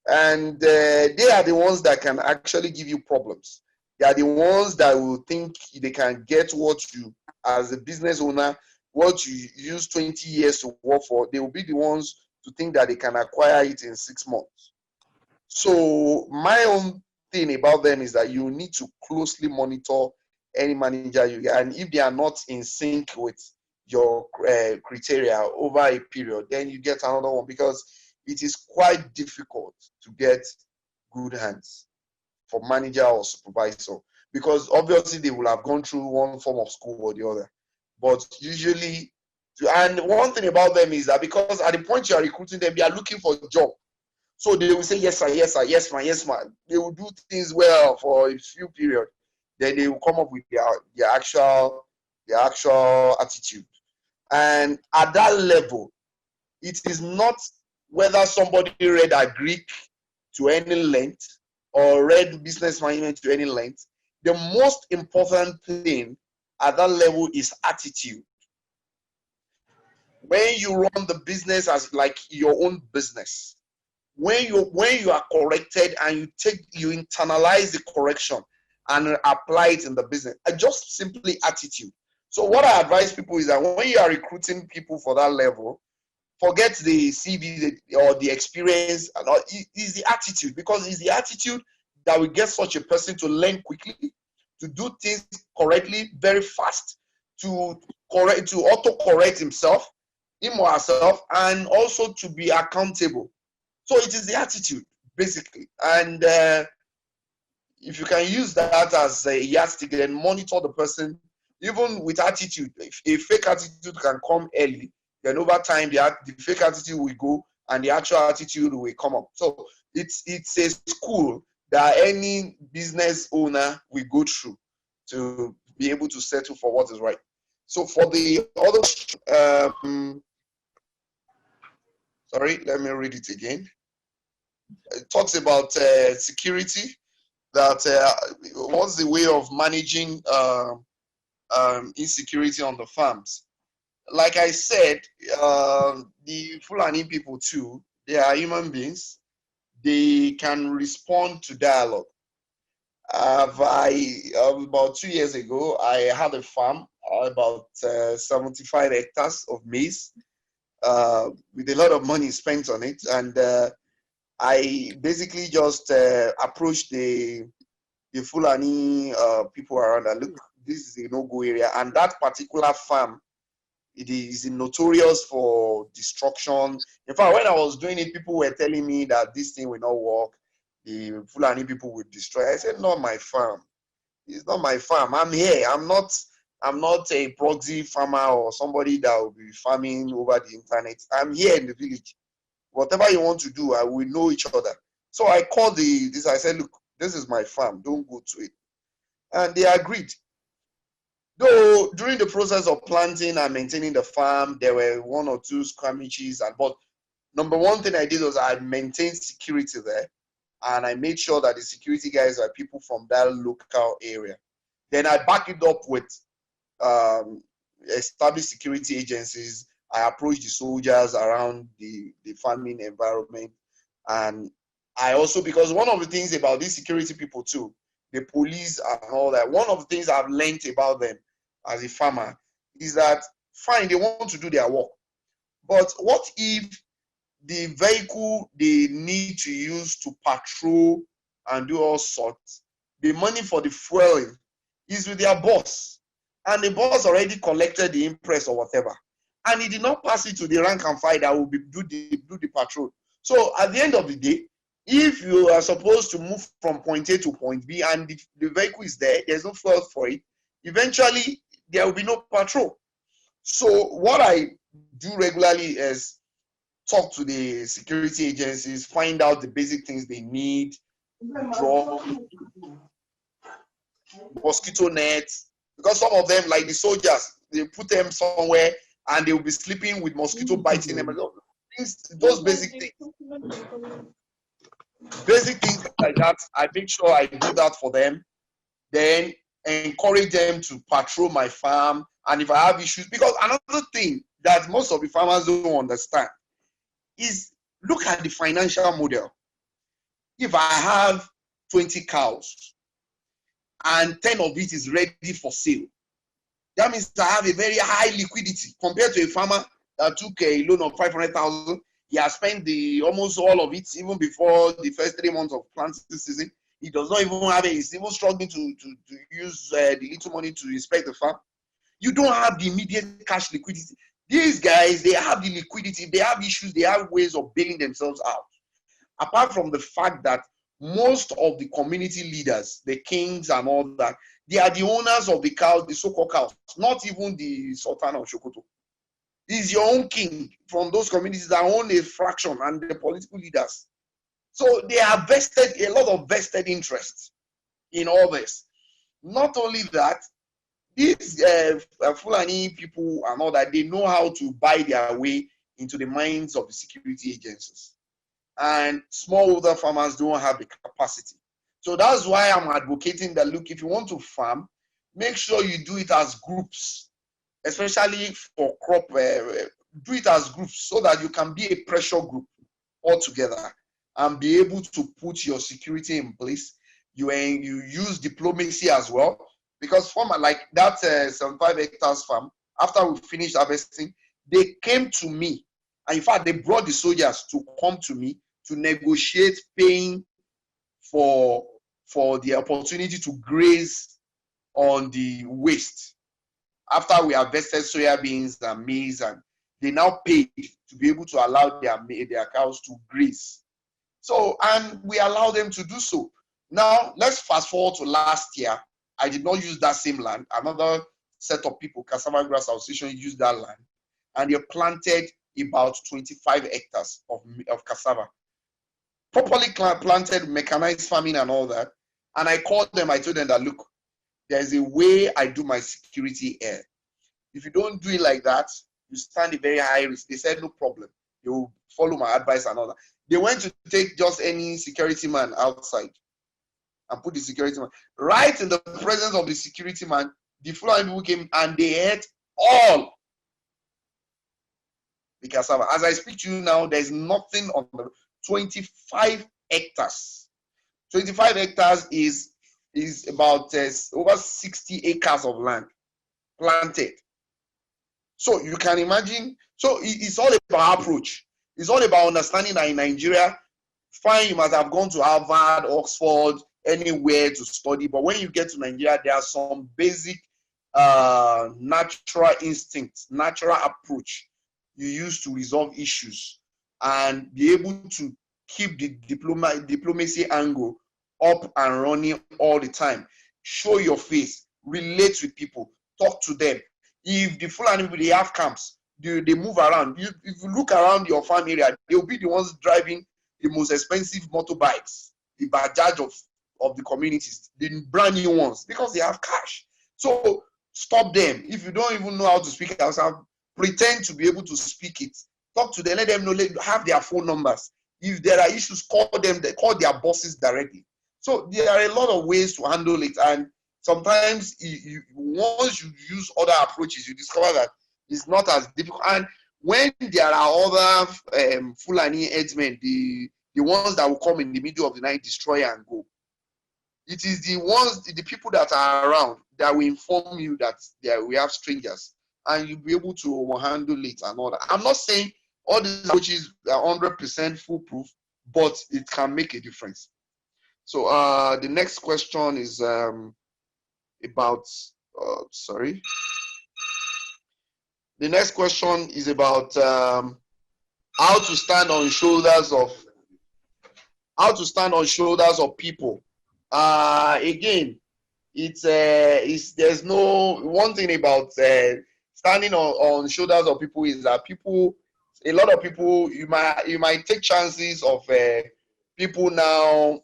And they are the ones that can actually give you problems. They are the ones that will think they can get what you, as a business owner, what you use 20 years to work for. They will be the ones to think that they can acquire it in 6 months. So my own thing about them is that you need to closely monitor any manager you get, and if they are not in sync with your criteria over a period, then you get another one, because it is quite difficult to get good hands for manager or supervisor, because obviously they will have gone through one form of school or the other. But usually, and one thing about them is that because at the point you are recruiting them, they are looking for a job. So they will say, yes, sir, yes, sir, yes, man, yes, man. They will do things well for a few periods. Then they will come up with their actual attitude. And at that level, it is not whether somebody read a Greek to any length or read business management to any length. The most important thing at that level is attitude. When you run the business as like your own business, when you are corrected and you internalize the correction and apply it in the business, just simply attitude. So what I advise people is that when you are recruiting people for that level, forget the CV or the experience, is the attitude, because it's the attitude that will get such a person to learn quickly, to do things correctly, very fast, to auto-correct himself, him or herself, and also to be accountable. So it is the attitude, basically. And if you can use that as a yardstick, then monitor the person, even with attitude. If a fake attitude can come early, then over time the fake attitude will go and the actual attitude will come up. So it's a school that any business owner will go through to be able to settle for what is right. So for the other, sorry, let me read it again. It talks about security, that what's the way of managing insecurity on the farms. Like I said, the Fulani people too, they are human beings. They can respond to dialogue. About 2 years ago, I had a farm, about 75 hectares of maize, with a lot of money spent on it. And I basically just approached the Fulani people around and look, this is a no-go area. And that particular farm, it is notorious for destruction. In fact, when I was doing it, people were telling me that this thing will not work. The Fulani people will destroy. I said, not my farm. It's not my farm. I'm here. I'm not a proxy farmer or somebody that will be farming over the internet. I'm here in the village. Whatever you want to do, I will know each other. So I called this. I said, look, this is my farm. Don't go to it. And they agreed. Though during the process of planting and maintaining the farm, there were 1 or 2 skirmishes. But number one thing I did was I maintained security there. And I made sure that the security guys are people from that local area. Then I backed it up with established security agencies. I approached the soldiers around the farming environment. And I also, because one of the things about these security people too, the police and all that, one of the things I've learned about them as a farmer is that, fine, they want to do their work. But what if the vehicle they need to use to patrol and do all sorts, the money for the fueling is with their boss, and the boss already collected the impress or whatever, and he did not pass it to the rank and file that will do the patrol. So at the end of the day, If you are supposed to move from point A to point B and the vehicle is there, there's no fuel for it, eventually there will be no patrol. So what I do regularly is talk to the security agencies, find out the basic things they need, drug, mosquito nets, because some of them, like the soldiers, they put them somewhere and they will be sleeping with mosquito biting them. Those basic things like that, I make sure I do that for them. Then encourage them to patrol my farm. And if I have issues, because another thing that most of the farmers don't understand is look at the financial model. If I have 20 cows and 10 of it is ready for sale, that means I have a very high liquidity compared to a farmer that took a loan of 500,000. He has spent almost all of it even before the first 3 months of planting season. He does not even have it. He's even struggling to use the little money to inspect the farm. You don't have the immediate cash liquidity. These guys, they have the liquidity. If they have issues, they have ways of bailing themselves out. Apart from the fact that most of the community leaders, the kings and all that, they are the owners of the cows, the so-called cows, not even the Sultan of Sokoto. He's your own king from those communities that own a fraction and the political leaders. So they are vested, a lot of vested interests in all this. Not only that, these Fulani people and all that, they know how to buy their way into the minds of the security agencies. And smallholder farmers don't have the capacity. So that's why I'm advocating that, look, if you want to farm, make sure you do it as groups, especially for crop, do it as groups so that you can be a pressure group all together and be able to put your security in place. You use diplomacy as well, because farmer like that 75 hectares farm, after we finished harvesting, they came to me. And in fact, they brought the soldiers to come to me to negotiate paying for the opportunity to graze on the waste. After we harvested soybeans and maize, and they now paid to be able to allow their cows to graze. So, and we allow them to do so. Now, let's fast forward to last year. I did not use that same land. Another set of people, Cassava Grass Association, used that land, and they planted about 25 hectares of cassava. Properly planted, mechanized farming and all that. And I called them, I told them that, look, there's a way I do my security here. If you don't do it like that, you stand a very high risk. They said, no problem. They will follow my advice and all that. They went to take just any security man outside and put the security man. Right in the presence of the security man, the Fulani people came and they ate all the cassava. As I speak to you now, there's nothing on the 25 hectares. 25 hectares is about over 60 acres of land planted. So you can imagine, so it's all about approach. It's all about understanding that in Nigeria, fine, you must have gone to Harvard, Oxford, anywhere to study, but when you get to Nigeria, there are some basic natural instincts, natural approach you use to resolve issues and be able to keep the diplomacy angle up and running all the time. Show your face, relate with people, talk to them. If the Fulani people, they have camps, they move around. If you look around your farm area, they'll be the ones driving the most expensive motorbikes, the Bajaj of the communities, the brand new ones, because they have cash. So stop them. If you don't even know how to speak Hausa, pretend to be able to speak it. Talk to them, let them know, have their phone numbers. If there are issues, call them, call their bosses directly. So there are a lot of ways to handle it, and sometimes once you use other approaches, you discover that it's not as difficult. And when there are other Fulani headsmen, the ones that will come in the middle of the night, destroy and go, it is the people that are around that will inform you that we have strangers, and you'll be able to handle it and all that. I'm not saying all these approaches are 100% foolproof, but it can make a difference. So the next question is about, sorry. The next question is about how to stand on shoulders of how to stand on shoulders of people. Again, there's no one thing about standing on shoulders of people is that a lot of people, you might take chances of people now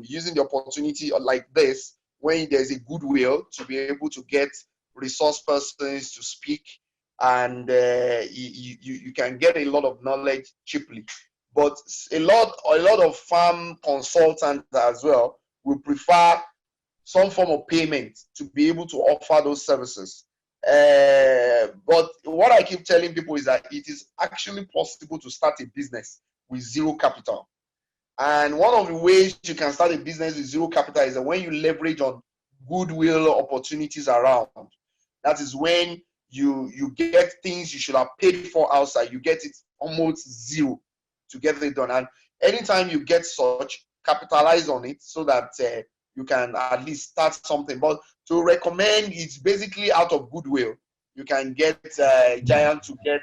using the opportunity like this when there's a goodwill to be able to get resource persons to speak, and you can get a lot of knowledge cheaply. But a lot of farm consultants as well will prefer some form of payment to be able to offer those services. But what I keep telling people is that it is actually possible to start a business with zero capital. And one of the ways you can start a business with zero capital is that when you leverage on goodwill opportunities around. That is when you get things you should have paid for outside, you get it almost zero to get it done. And anytime you get such, capitalize on it so that you can at least start something. But to recommend, it's basically out of goodwill. You can get Giant to get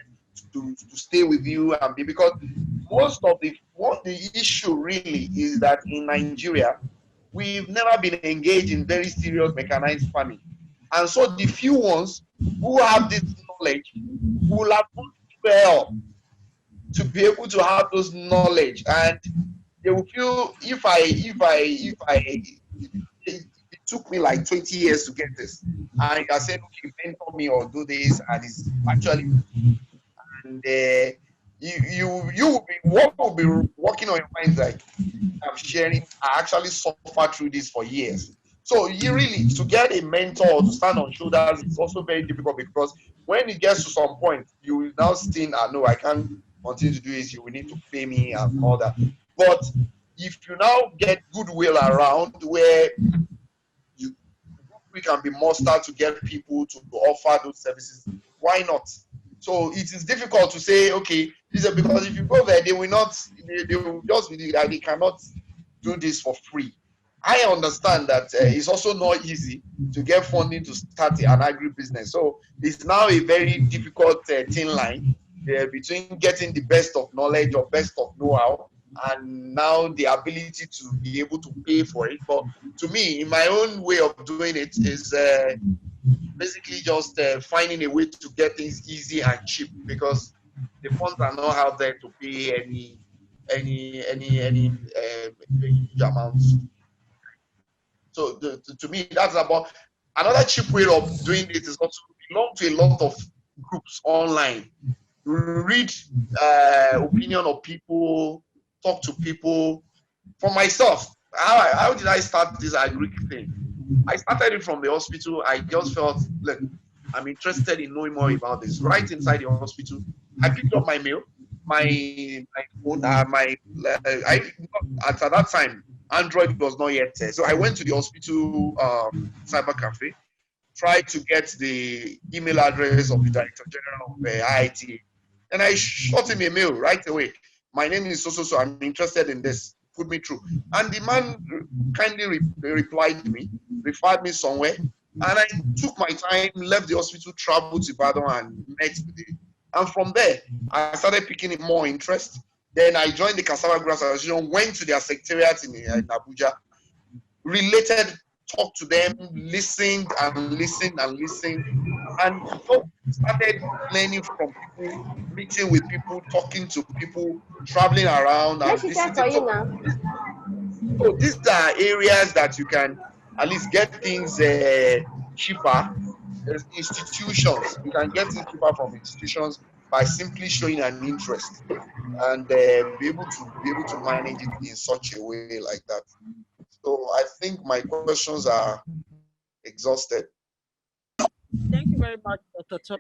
to stay with you, and because most of the issue really is that in Nigeria we've never been engaged in very serious mechanized farming, and so the few ones who have this knowledge will have put help to be able to have those knowledge, and they will feel it took me like 20 years to get this, and I said, okay, mentor me or do this, and it's actually, and what will be working on your mind like, I'm sharing, I actually suffered through this for years. So you really, to get a mentor to stand on shoulders is also very difficult, because when it gets to some point, you will now think, no, I can't continue to do this, you will need to pay me and all that. But if you now get goodwill around where we can be mustered to get people to offer those services, why not? So it is difficult to say, okay, because if you go there, they will just be like, they cannot do this for free. I understand that it's also not easy to get funding to start an agri-business. So it's now a very difficult thin line between getting the best of knowledge or best of know-how, and now the ability to be able to pay for it. But to me, in my own way of doing it is basically just finding a way to get things easy and cheap, because the funds are not out there to pay any huge amounts. So to me, that's about another cheap way of doing it is also belong to a lot of groups online. Read opinion of people, talk to people. For myself, how did I start this agri thing? I started it from the hospital. I just felt, look, I'm interested in knowing more about this. Right inside the hospital, I picked up my mail, my phone, at that time, Android was not yet there. So I went to the hospital cyber cafe, tried to get the email address of the Director General of IIT, and I shot him a mail right away. My name is so, I'm interested in this. Put me through. And the man kindly replied to me, referred me somewhere, and I took my time, left the hospital, traveled to Ibadan and met with him. And from there, I started picking up more interest. Then I joined the Cassava Grass Association, went to their secretariat in Abuja, related, talked to them, listened, and started learning from people, meeting with people, talking to people, traveling around and visiting. So these are areas that you can at least get things cheaper. There's institutions, you can get things cheaper from institutions by simply showing an interest, and be able to manage it in such a way like that. So I think my questions are exhausted. Thank you very much, Dr.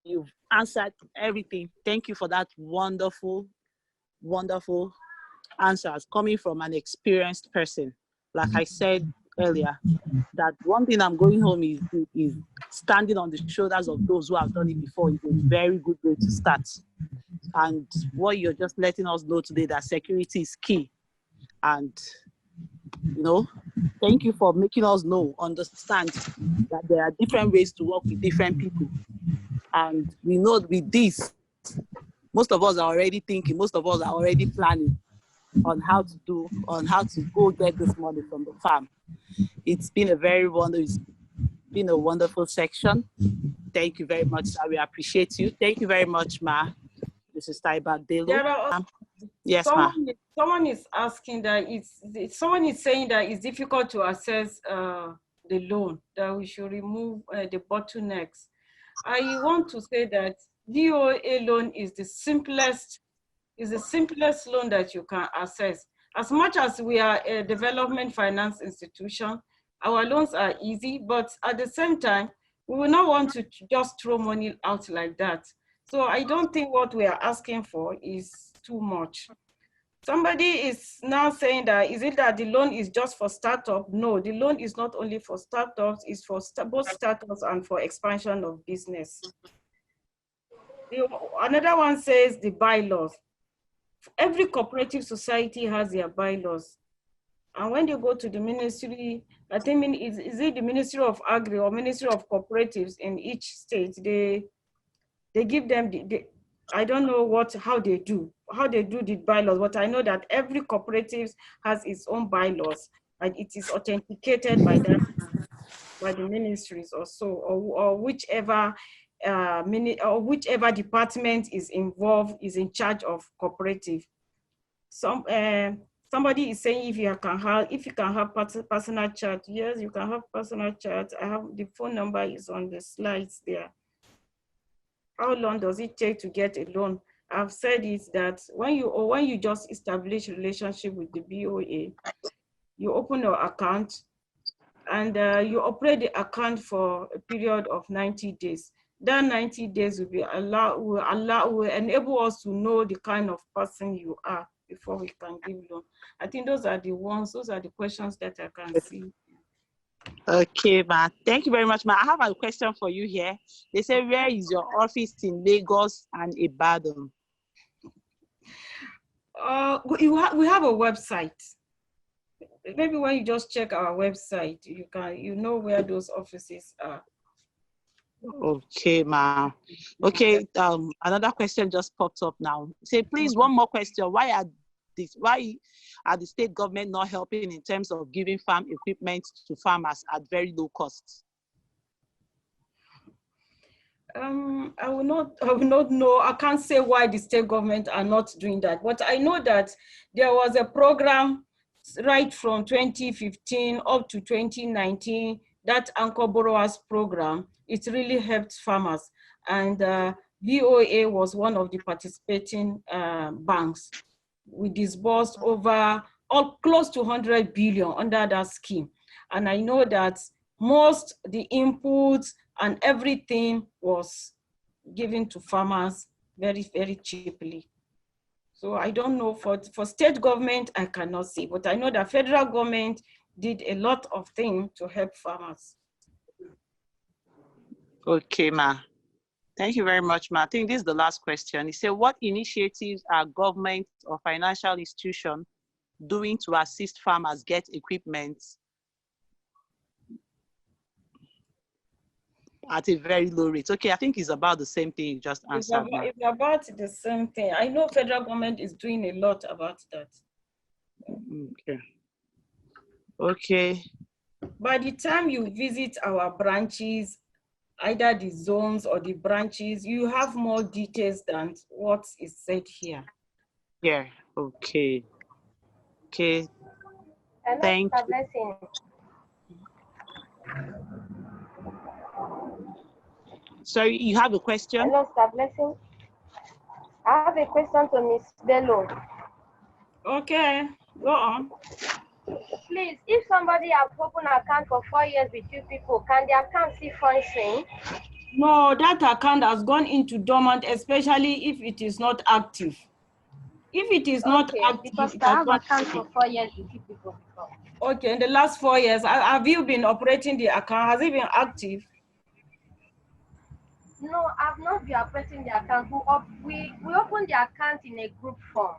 You've answered everything. Thank you for that wonderful answers coming from an experienced person. Like I said earlier, that one thing I'm going home is standing on the shoulders of those who have done it before is a very good way to start. And what you're just letting us know today, that security is key. And thank you for making us understand that there are different ways to work with different people. And we know with this, most of us are already thinking, most of us are already planning on how to go get this money from the farm. It's been a wonderful section. Thank you very much, sir. We appreciate you. Thank you very much, Ma. Mrs. Tabernacle. Yes, Ma. Someone is asking that someone is saying that it's difficult to access the loan, that we should remove the bottlenecks. I want to say that VOA loan is the simplest loan that you can access. As much as we are a development finance institution, our loans are easy, but at the same time, we will not want to just throw money out like that. So I don't think what we are asking for is too much. Somebody is now saying that, is it that the loan is just for startup? No, the loan is not only for startups, it's for both startups and for expansion of business. Another one says the bylaws. Every cooperative society has their bylaws. And when you go to the ministry, I think, is it the Ministry of Agri or Ministry of Cooperatives in each state, they give them I don't know how they do the bylaws, but I know that every cooperative has its own bylaws, and it is authenticated by the ministries or so, or whichever whichever department is involved, is in charge of cooperative. Somebody is saying if you can have personal chat. Yes, you can have personal chat. I have the phone number is on the slides there. How long does it take to get a loan? I've said is that when you just establish a relationship with the BOA, you open your account and you operate the account for a period of 90 days. That 90 days will enable us to know the kind of person you are before we can give loan. I think those are the questions that I can see. Okay, Ma. Thank you very much, Ma. I have a question for you here. They say, where is your office in Lagos and Ibadan? We have a website. Maybe when you just check our website, you know where those offices are. Okay, Ma. Okay, another question just popped up now. Say, please, one more question. Why are the state government not helping in terms of giving farm equipment to farmers at very low costs? I will not know. I can't say why the state government are not doing that, but I know that there was a program right from 2015 up to 2019, that Anchor Borrowers program. It really helped farmers, and VOA was one of the participating banks. We disbursed close to 100 billion under that scheme. And I know that the inputs and everything was given to farmers very, very cheaply. So I don't know, for state government, I cannot say, but I know that federal government did a lot of things to help farmers. Okay, Ma. Thank you very much, Ma. I think this is the last question. He said, what initiatives are government or financial institutions doing to assist farmers get equipment at a very low rate? Okay, I think it's about the same thing you just answered. It's about the same thing. I know federal government is doing a lot about that. Okay. Okay. By the time you visit our branches, either the zones or the branches, you have more details than what is said here. Yeah, okay. Okay. Thank you. So you have a question? Hello, Sir Blessing. I have a question to Ms. Bello. Okay, go on. Please, if somebody has opened an account for 4 years with you people, can the account see functioning? No, that account has gone into dormant, especially if it is not active. If it is not active, because I have account for 4 years with you people before. Okay, in the last 4 years, have you been operating the account? Has it been active? No, I've not been operating the account. We opened the account in a group form.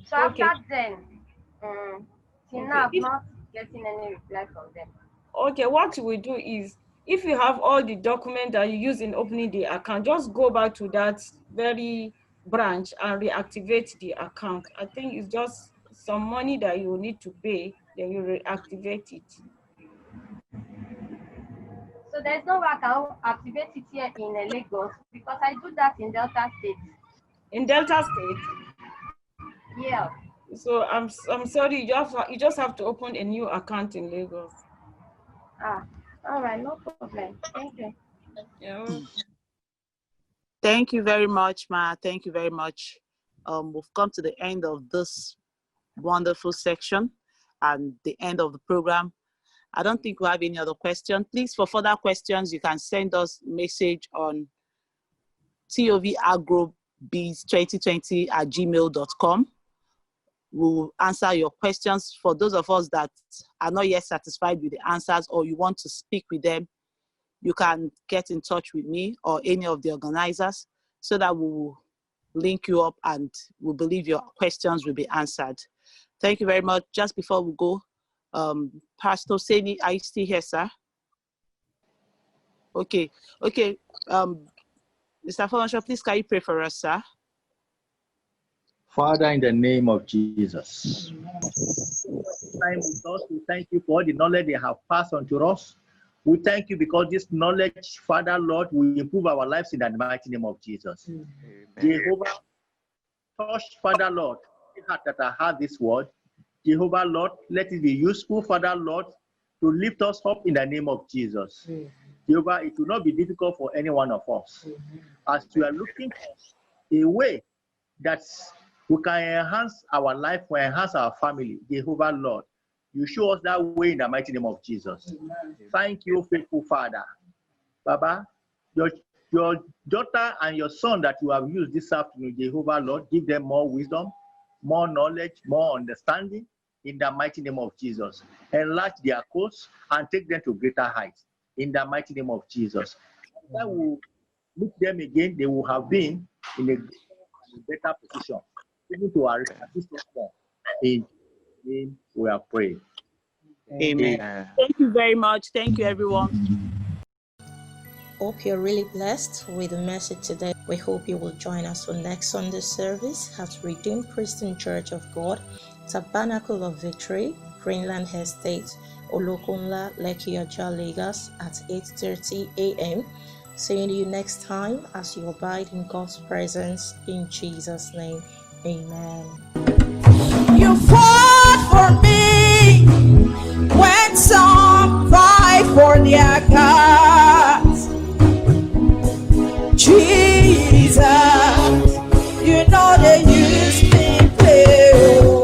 So after then, till now, I've not getting any reply from them. Okay, what we do is, if you have all the documents that you use in opening the account, just go back to that very branch and reactivate the account. I think it's just some money that you need to pay, then you reactivate it. So there's no way I can activate it here in Lagos because I do that in Delta State. In Delta State? Yeah. So I'm sorry, you just have to open a new account in Lagos. Ah, all right, no problem. Thank you. Yeah. Thank you very much, Ma. Thank you very much. We've come to the end of this wonderful section and the end of the program. I don't think we have any other questions. Please, for further questions, you can send us a message on tovagrobiz2020@gmail.com. We'll answer your questions. For those of us that are not yet satisfied with the answers or you want to speak with them, you can get in touch with me or any of the organizers so that we will link you up and we believe your questions will be answered. Thank you very much. Just before we go, Pastor Seni, are you still here, sir? Okay. Mr. Folonshaw, please can you pray for us, sir? Father, in the name of Jesus, we thank you for all the knowledge they have passed on to us. We thank you because this knowledge, Father, Lord, will improve our lives in the mighty name of Jesus. Amen. Jehovah, touch, Father, Lord, the heart that I have this word. Jehovah, Lord, let it be useful, Father, Lord, to lift us up in the name of Jesus. Amen. Jehovah, it will not be difficult for any one of us. Amen. As we are looking for a way that we can enhance our life, we enhance our family, Jehovah, Lord, you show us that way in the mighty name of Jesus. Amen. Thank you, faithful Father. Baba, your daughter and your son that you have used this afternoon, Jehovah, Lord, give them more wisdom, more knowledge, more understanding in the mighty name of Jesus. Enlarge their course and take them to greater heights in the mighty name of Jesus. That will meet them again, they will have been in a better position, even to our in we are praying. Amen. Thank you very much. Thank you, everyone. Hope you're really blessed with the message today. We hope you will join us for next Sunday service at Redeemed Christian Church of God, Tabernacle of Victory, Greenland Estate, Olokunla, Lekki, Oja, Lagos at 8:30 a.m. Seeing you next time as you abide in God's presence in Jesus' name. Amen. You fought for me when some fight for their gods. Jesus.